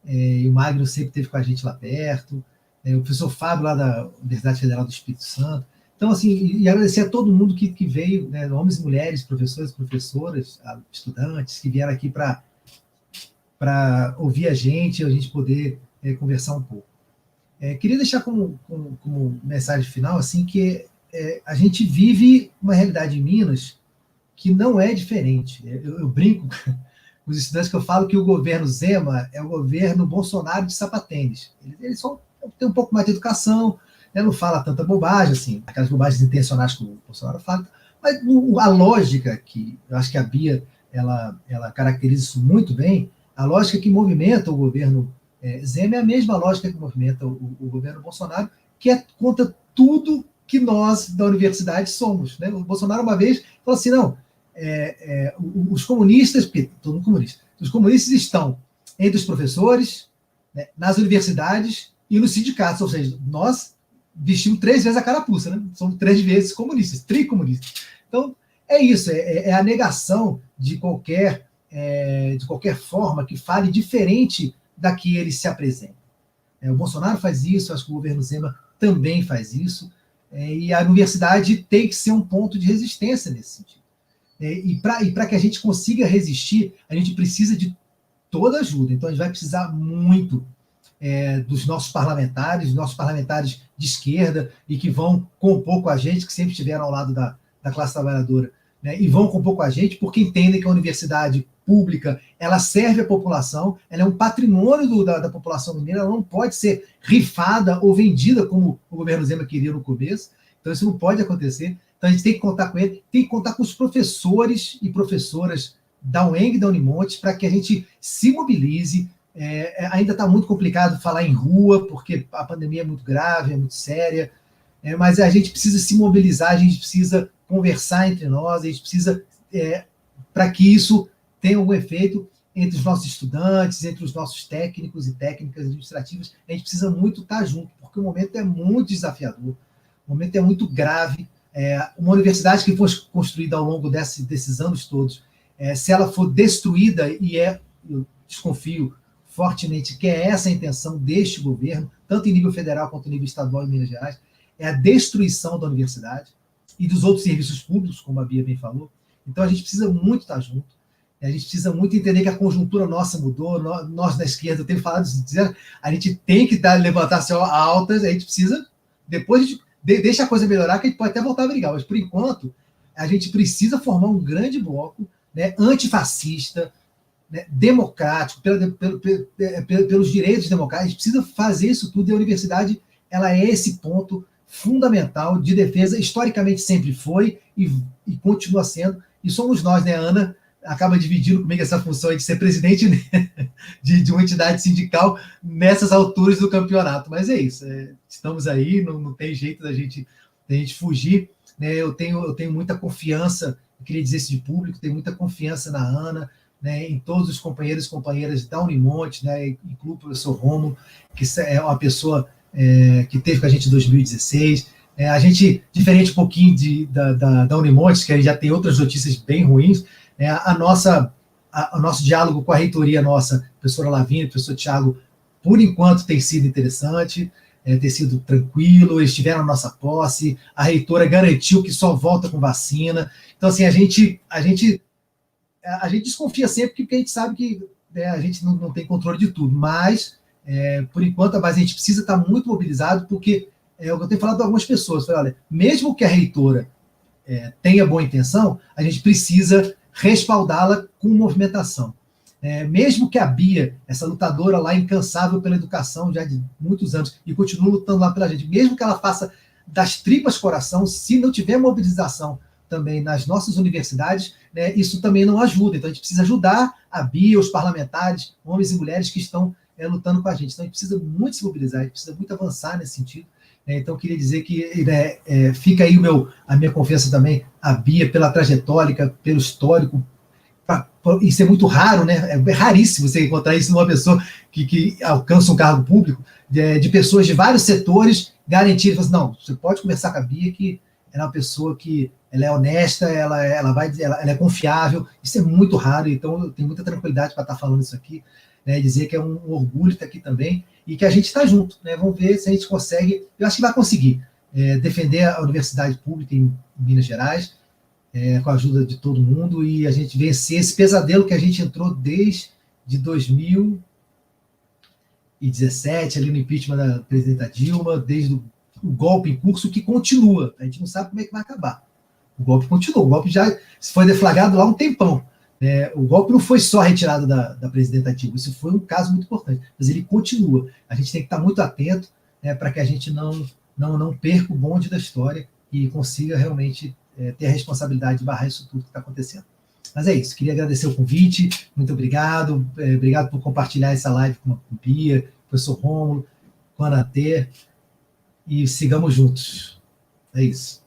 e o Magno sempre esteve com a gente lá perto, o professor Fábio lá da Universidade Federal do Espírito Santo. Então, assim, e agradecer a todo mundo que veio, né, homens e mulheres, professores, professoras, estudantes, que vieram aqui para ouvir a gente poder conversar um pouco. Queria deixar como mensagem final, assim, que a gente vive uma realidade em Minas que não é diferente. Eu brinco com os estudantes que eu falo que o governo Zema é o governo Bolsonaro de sapatênis. Eles têm um pouco mais de educação, né, não fala tanta bobagem, assim, aquelas bobagens intencionais que o Bolsonaro fala, mas a lógica, que eu acho que a Bia ela caracteriza isso muito bem, a lógica que movimenta o governo Zema é a mesma lógica que movimenta o governo Bolsonaro, que é contra tudo que nós da universidade somos. Né? O Bolsonaro uma vez falou assim, não, os comunistas, porque todo mundo comunista, os comunistas estão entre os professores, né, nas universidades e nos sindicatos, ou seja, nós vestimos 3 vezes a carapuça, né? Somos 3 vezes comunistas, tricomunistas. Então, é isso, é a negação de qualquer forma que fale diferente da que ele se apresenta. O Bolsonaro faz isso, acho que o governo Zema também faz isso, e a universidade tem que ser um ponto de resistência nesse sentido. E para que a gente consiga resistir, a gente precisa de toda ajuda. Então, a gente vai precisar muito dos nossos parlamentares de esquerda, e que vão compor com a gente, que sempre estiveram ao lado da classe trabalhadora né, e vão compor com a gente porque entendem que a universidade pública, ela serve à população, ela é um patrimônio da população mineira, ela não pode ser rifada ou vendida como o governo Zema queria no começo, então isso não pode acontecer, então a gente tem que contar com ele, tem que contar com os professores e professoras da UENG e da Unimontes para que a gente se mobilize. Ainda está muito complicado falar em rua, porque a pandemia é muito grave, é muito séria, mas a gente precisa se mobilizar, a gente precisa conversar entre nós, a gente precisa, para que isso tenha algum efeito entre os nossos estudantes, entre os nossos técnicos e técnicas administrativas, a gente precisa muito estar junto, porque o momento é muito desafiador, o momento é muito grave. Uma universidade que fosse construída ao longo desses anos todos, se ela for destruída, e eu desconfio fortemente que é essa a intenção deste governo, tanto em nível federal quanto em nível estadual em Minas Gerais, é a destruição da universidade e dos outros serviços públicos, como a Bia bem falou. Então a gente precisa muito estar junto, a gente precisa muito entender que a conjuntura nossa mudou, nós da esquerda, eu tenho falado isso, a gente tem que levantar-se altas, a gente precisa, depois a gente deixa a coisa melhorar, que a gente pode até voltar a brigar, mas por enquanto a gente precisa formar um grande bloco, né, antifascista, né, democrático, pelos direitos democráticos. A gente precisa fazer isso tudo, e a universidade ela é esse ponto fundamental de defesa, historicamente sempre foi e continua sendo, e somos nós, né, a Ana acaba dividindo comigo essa função de ser presidente de uma entidade sindical nessas alturas do campeonato, mas é isso, estamos aí, não tem jeito da gente fugir, né? Eu tenho muita confiança, eu queria dizer isso de público, tenho muita confiança na Ana, né, em todos os companheiros e companheiras da Unimonte, né, incluindo o professor Romulo, que é uma pessoa que esteve com a gente em 2016, a gente, diferente um pouquinho da Unimonte, que a gente já tem outras notícias bem ruins, o nosso diálogo com a reitoria nossa, professora Lavínia, professor Tiago, por enquanto tem sido interessante, tem sido tranquilo, eles tiveram a nossa posse, a reitora garantiu que só volta com vacina, então assim, a gente desconfia sempre porque a gente sabe que a gente não tem controle de tudo, mas por enquanto a gente precisa estar muito mobilizado, porque eu tenho falado com algumas pessoas, olha, mesmo que a reitora tenha boa intenção, a gente precisa respaldá-la com movimentação. Mesmo que a Bia, essa lutadora lá incansável pela educação já de muitos anos, e continua lutando lá pela gente, mesmo que ela faça das tripas coração, se não tiver mobilização também nas nossas universidades, né, isso também não ajuda. Então a gente precisa ajudar a Bia, os parlamentares, homens e mulheres que estão lutando com a gente. Então a gente precisa muito se mobilizar, a gente precisa muito avançar nesse sentido. Então, eu queria dizer que fica aí a minha confiança também, a Bia, pela trajetória, pelo histórico. Isso é muito raro, né? É raríssimo você encontrar isso numa pessoa que alcança um cargo público, de pessoas de vários setores garantirem, assim, não, você pode conversar com a Bia, que ela é uma pessoa que ela é honesta, ela é confiável. Isso é muito raro, então eu tenho muita tranquilidade para estar falando isso aqui, né? Dizer que é um orgulho estar aqui também, e que a gente está junto, né? Vamos ver se a gente consegue, eu acho que vai conseguir, defender a universidade pública em Minas Gerais, com a ajuda de todo mundo, e a gente vencer esse pesadelo que a gente entrou desde 2017, ali no impeachment da presidenta Dilma, desde o golpe em curso, que continua. A gente não sabe como é que vai acabar. O golpe continua, o golpe já foi deflagrado lá há um tempão. O golpe não foi só retirado da presidenta Dilma, isso foi um caso muito importante, mas ele continua. A gente tem que estar muito atento, para que a gente não perca o bonde da história e consiga realmente ter a responsabilidade de barrar isso tudo que está acontecendo. Mas é isso, queria agradecer o convite, muito obrigado, obrigado por compartilhar essa live com a Bia, com o professor Romulo, com a Anatê, e sigamos juntos. É isso.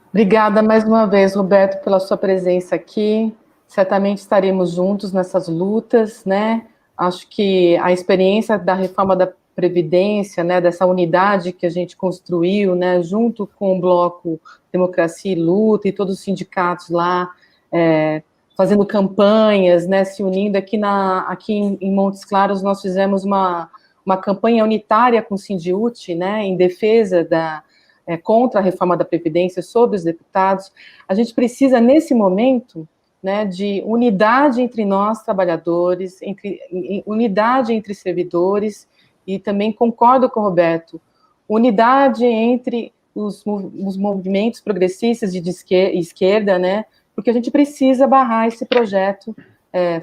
Obrigada mais uma vez, Roberto, pela sua presença aqui. Certamente estaremos juntos nessas lutas, né? Acho que a experiência da reforma da Previdência, né, dessa unidade que a gente construiu, né, junto com o Bloco Democracia e Luta e todos os sindicatos lá, fazendo campanhas, né, se unindo aqui em Montes Claros, nós fizemos uma campanha unitária com o Sindiúti, né, em defesa contra a reforma da Previdência sobre os deputados. A gente precisa, nesse momento, né, de unidade entre nós, trabalhadores, unidade entre servidores, e também concordo com o Roberto, unidade entre os movimentos progressistas de esquerda, né, porque a gente precisa barrar esse projeto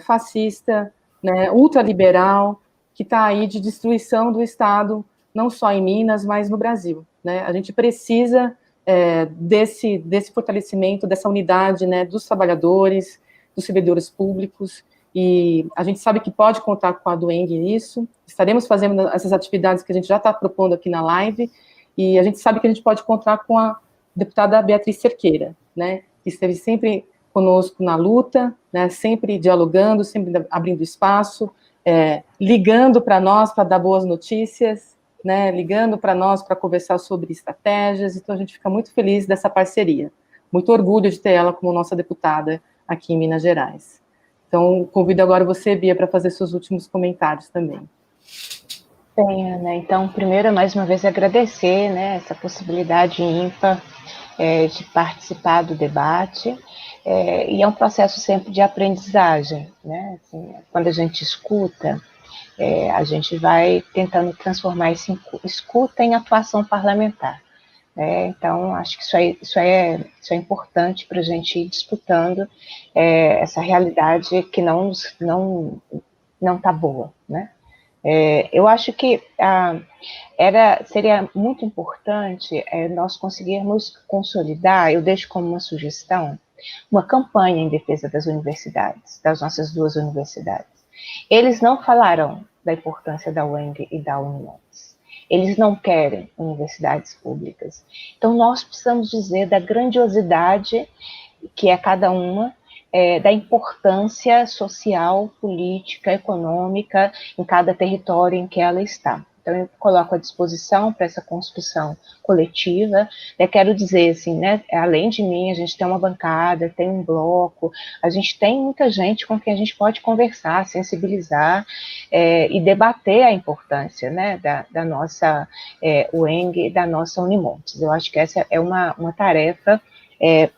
fascista, né, ultraliberal, que está aí de destruição do Estado, não só em Minas, mas no Brasil, né? A gente precisa desse fortalecimento, dessa unidade, né, dos trabalhadores, dos servidores públicos, e a gente sabe que pode contar com a Dueng nisso. Estaremos fazendo essas atividades que a gente já está propondo aqui na live, e a gente sabe que a gente pode contar com a deputada Beatriz Cerqueira, né, que esteve sempre conosco na luta, né, sempre dialogando, sempre abrindo espaço, ligando para nós para dar boas notícias, né, ligando para nós para conversar sobre estratégias. Então a gente fica muito feliz dessa parceria. Muito orgulho de ter ela como nossa deputada aqui em Minas Gerais. Então convido agora você, Bia, para fazer seus últimos comentários também. Bem, Ana, então, primeiro, mais uma vez, agradecer, né, essa possibilidade ímpar de participar do debate, e é um processo sempre de aprendizagem, né, assim, quando a gente escuta, a gente vai tentando transformar essa escuta em atuação parlamentar. Então, acho que isso é importante para a gente ir disputando essa realidade que não está boa, né? Eu acho que seria muito importante nós conseguirmos consolidar, eu deixo como uma sugestão, uma campanha em defesa das universidades, das nossas duas universidades. Eles não falarão da importância da UENG e da Unimontes. Eles não querem universidades públicas. Então, nós precisamos dizer da grandiosidade que é cada uma, da importância social, política, econômica em cada território em que ela está. Então, eu coloco à disposição para essa construção coletiva. Eu quero dizer, assim, né, além de mim, a gente tem uma bancada, tem um bloco, a gente tem muita gente com quem a gente pode conversar, sensibilizar e debater a importância, né, da nossa UENG e da nossa Unimontes. Eu acho que essa é uma tarefa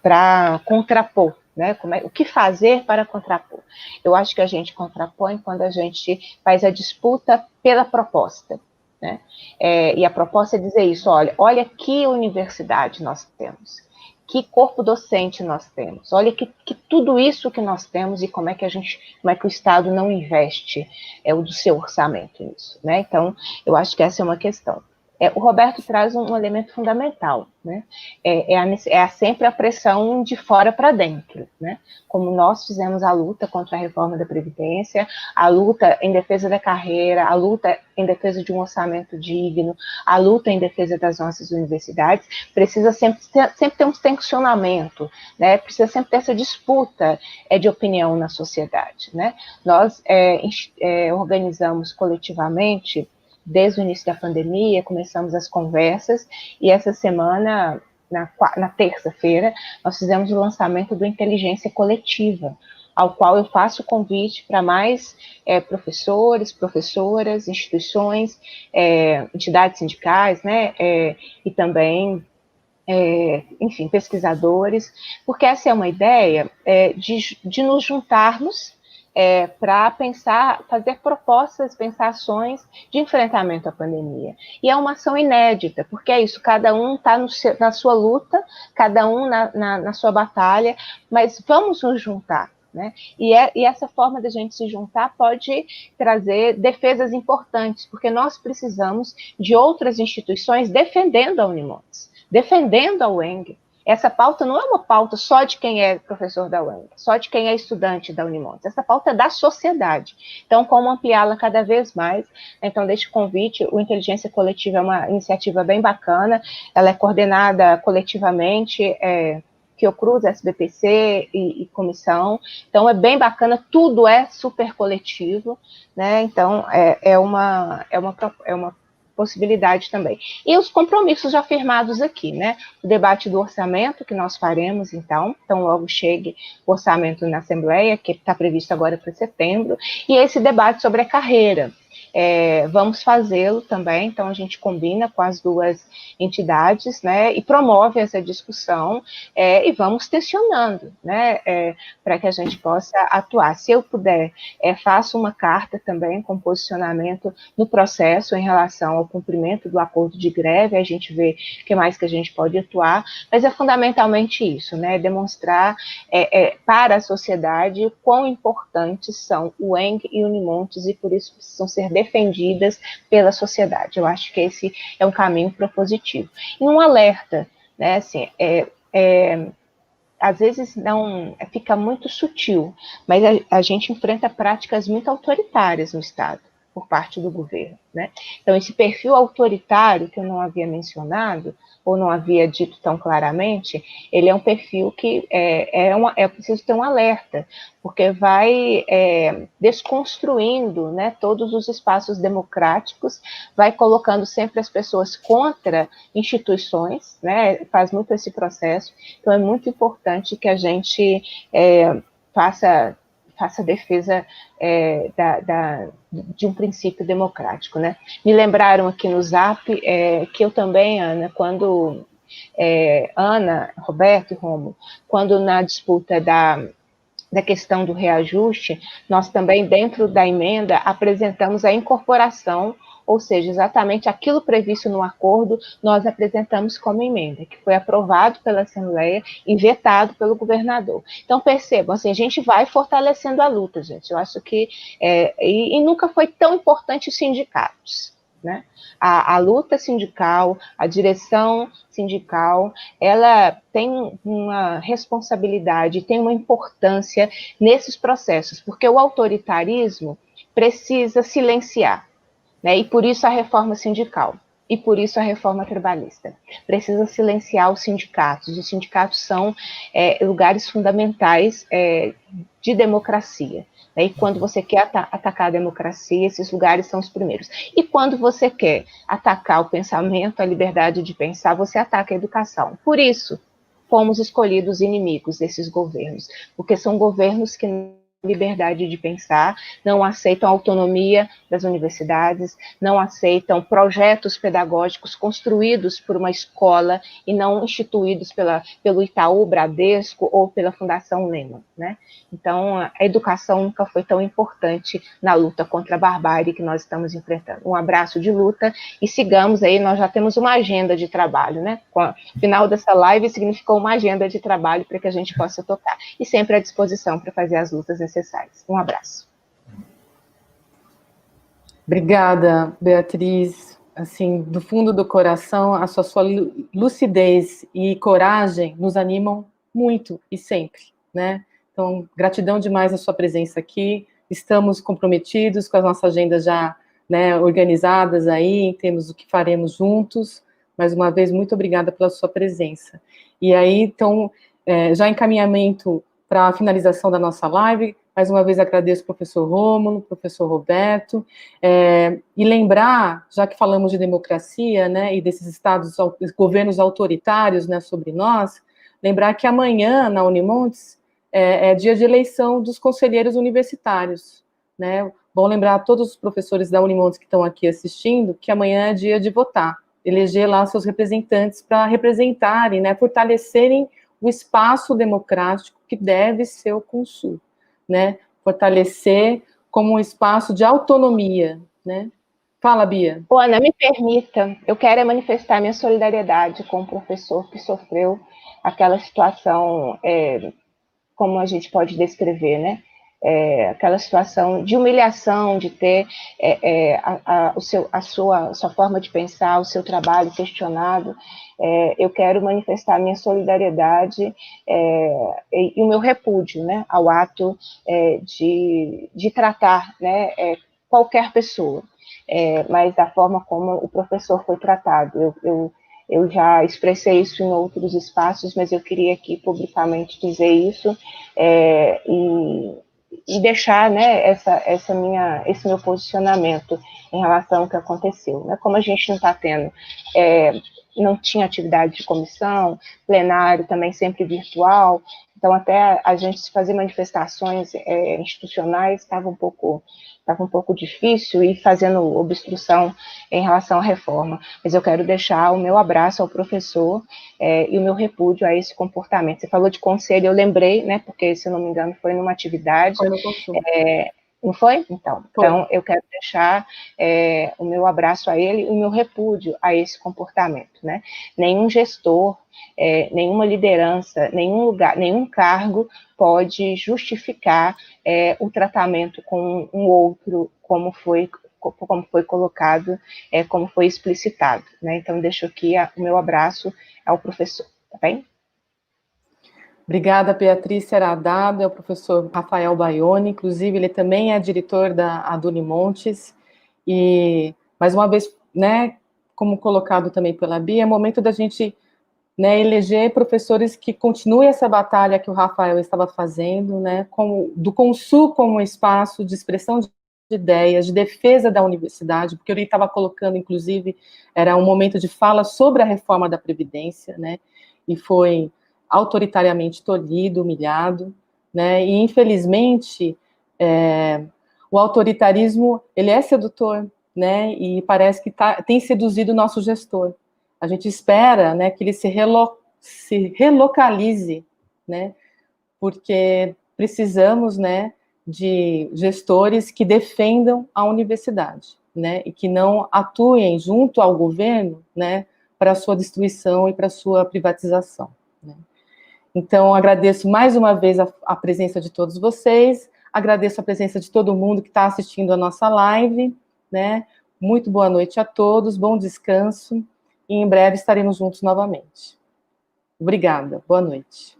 para contrapor, né? O que fazer para contrapor? Eu acho que a gente contrapõe quando a gente faz a disputa pela proposta, né? E a proposta é dizer isso: olha que universidade nós temos, que corpo docente nós temos, olha que tudo isso que nós temos e como é que o Estado não investe o do seu orçamento nisso, né? Então, eu acho que essa é uma questão. O Roberto traz um elemento fundamental, né? Sempre a pressão de fora para dentro, né? Como nós fizemos a luta contra a reforma da Previdência, a luta em defesa da carreira, a luta em defesa de um orçamento digno, a luta em defesa das nossas universidades, precisa sempre ter um tensionamento, né? Precisa sempre ter essa disputa de opinião na sociedade, né? Nós organizamos coletivamente, desde o início da pandemia, começamos as conversas, e essa semana, na terça-feira, nós fizemos o lançamento do Inteligência Coletiva, ao qual eu faço o convite para mais professores, professoras, instituições, entidades sindicais, né, e também, enfim, pesquisadores, porque essa é uma ideia de nos juntarmos para pensar, fazer propostas, pensar ações de enfrentamento à pandemia. E é uma ação inédita, porque é isso, cada um está na sua luta, cada um na sua batalha, mas vamos nos juntar, né? E essa forma da gente se juntar pode trazer defesas importantes, porque nós precisamos de outras instituições defendendo a Unimontes, defendendo a UENG. Essa pauta não é uma pauta só de quem é professor da UENG, só de quem é estudante da Unimontes. Essa pauta é da sociedade. Então, como ampliá-la cada vez mais? Então, deixo o convite. O Inteligência Coletiva é uma iniciativa bem bacana. Ela é coordenada coletivamente, Fiocruz, SBPC e comissão. Então, é bem bacana. Tudo é super coletivo, né? Então, é uma possibilidade também. E os compromissos já firmados aqui, né? O debate do orçamento, que nós faremos, então logo chegue o orçamento na Assembleia, que está previsto agora para setembro, e esse debate sobre a carreira. vamos fazê-lo também, então a gente combina com as duas entidades, né, e promove essa discussão, e vamos tensionando, né, para que a gente possa atuar. Se eu puder, faço uma carta também com posicionamento no processo em relação ao cumprimento do acordo de greve, a gente vê o que mais que a gente pode atuar, mas é fundamentalmente isso, né, demonstrar para a sociedade quão importantes são o ENG e o Unimontes e por isso precisam ser defendidas pela sociedade. Eu acho que esse é um caminho propositivo. E um alerta, né, assim, às vezes não fica muito sutil, mas a gente enfrenta práticas muito autoritárias no Estado, por parte do governo, né? Então, esse perfil autoritário que eu não havia mencionado, ou não havia dito tão claramente, ele é um perfil que é preciso ter um alerta, porque vai desconstruindo, né, todos os espaços democráticos, vai colocando sempre as pessoas contra instituições, né, faz muito esse processo, então é muito importante que a gente faça defesa de um princípio democrático, né? Me lembraram aqui no Zap que eu também, Ana, quando Ana, Roberto e Romo, quando na disputa da questão do reajuste, nós também, dentro da emenda, apresentamos a incorporação, ou seja, exatamente aquilo previsto no acordo, nós apresentamos como emenda, que foi aprovado pela Assembleia e vetado pelo governador. Então, percebam, assim, a gente vai fortalecendo a luta, gente. Eu acho que, e nunca foi tão importante os sindicatos, né? A luta sindical, a direção sindical, ela tem uma responsabilidade, tem uma importância nesses processos, porque o autoritarismo precisa silenciar, né? E por isso a reforma sindical, e por isso a reforma trabalhista. Precisa silenciar os sindicatos são lugares fundamentais de democracia. E quando você quer atacar a democracia, esses lugares são os primeiros. E quando você quer atacar o pensamento, a liberdade de pensar, você ataca a educação. Por isso, fomos escolhidos inimigos desses governos, porque são governos que liberdade de pensar, não aceitam a autonomia das universidades, não aceitam projetos pedagógicos construídos por uma escola e não instituídos pelo Itaú, Bradesco ou pela Fundação Lehman, né? Então, a educação nunca foi tão importante na luta contra a barbárie que nós estamos enfrentando. Um abraço de luta e sigamos aí, nós já temos uma agenda de trabalho, né? Com o final dessa live significou uma agenda de trabalho para que a gente possa tocar. E sempre à disposição para fazer as lutas necessárias. Um abraço. Obrigada, Beatriz. Assim, do fundo do coração, a sua lucidez e coragem nos animam muito e sempre, né? Então, gratidão demais a sua presença aqui. Estamos comprometidos com as nossas agendas já, né, organizadas aí, temos o que faremos juntos. Mais uma vez, muito obrigada pela sua presença. E aí, então, já encaminhamento para a finalização da nossa live. Mais uma vez agradeço ao professor Rômulo, professor Roberto, e lembrar, já que falamos de democracia, né, e desses governos autoritários, né, sobre nós, lembrar que amanhã, na Unimontes, é dia de eleição dos conselheiros universitários, né? Bom lembrar a todos os professores da Unimontes que estão aqui assistindo, que amanhã é dia de votar, eleger lá seus representantes para representarem, né, fortalecerem o espaço democrático que deve ser o Consul, né? Fortalecer como um espaço de autonomia, né? Fala, Bia. Ana, me permita, eu quero manifestar minha solidariedade com o professor que sofreu aquela situação, como a gente pode descrever, né? Aquela situação de humilhação, de ter a sua forma de pensar, o seu trabalho questionado. Eu quero manifestar minha solidariedade e o meu repúdio, né, ao ato de tratar, né, qualquer pessoa, mas da forma como o professor foi tratado. Eu já expressei isso em outros espaços, mas eu queria aqui publicamente dizer isso e deixar, né, esse meu posicionamento em relação ao que aconteceu. Né? Como a gente não está tendo, não tinha atividade de comissão, plenário também sempre virtual, então até a gente fazer manifestações institucionais estava um pouco estava um pouco difícil e fazendo obstrução em relação à reforma. Mas eu quero deixar o meu abraço ao professor e o meu repúdio a esse comportamento. Você falou de conselho, eu lembrei, né, porque, se eu não me engano, foi numa atividade. Foi no consulta. Não foi? Então, Foi. Então eu quero deixar o meu abraço a ele e o meu repúdio a esse comportamento, né? Nenhum gestor, nenhuma liderança, nenhum lugar, nenhum cargo pode justificar o tratamento com um outro, como foi colocado, como foi explicitado, né? Então, deixo aqui o meu abraço ao professor, tá bem? Obrigada, Beatriz, será dado, é o professor Rafael Baione, inclusive ele também é diretor da Aduni Montes, e, mais uma vez, né, como colocado também pela Bia, é momento da gente, né, eleger professores que continuem essa batalha que o Rafael estava fazendo, né, do Consul como espaço de expressão de ideias, de defesa da universidade, porque ele estava colocando, inclusive, era um momento de fala sobre a reforma da Previdência, né, e foi autoritariamente tolhido, humilhado, né, e infelizmente o autoritarismo, ele é sedutor, né, e parece que tem seduzido o nosso gestor. A gente espera, né, que ele se relocalize, né, porque precisamos, né, de gestores que defendam a universidade, né, e que não atuem junto ao governo, né, para a sua destruição e para a sua privatização, né. Então, agradeço mais uma vez a presença de todos vocês, agradeço a presença de todo mundo que está assistindo a nossa live, né? Muito boa noite a todos, bom descanso, e em breve estaremos juntos novamente. Obrigada, boa noite.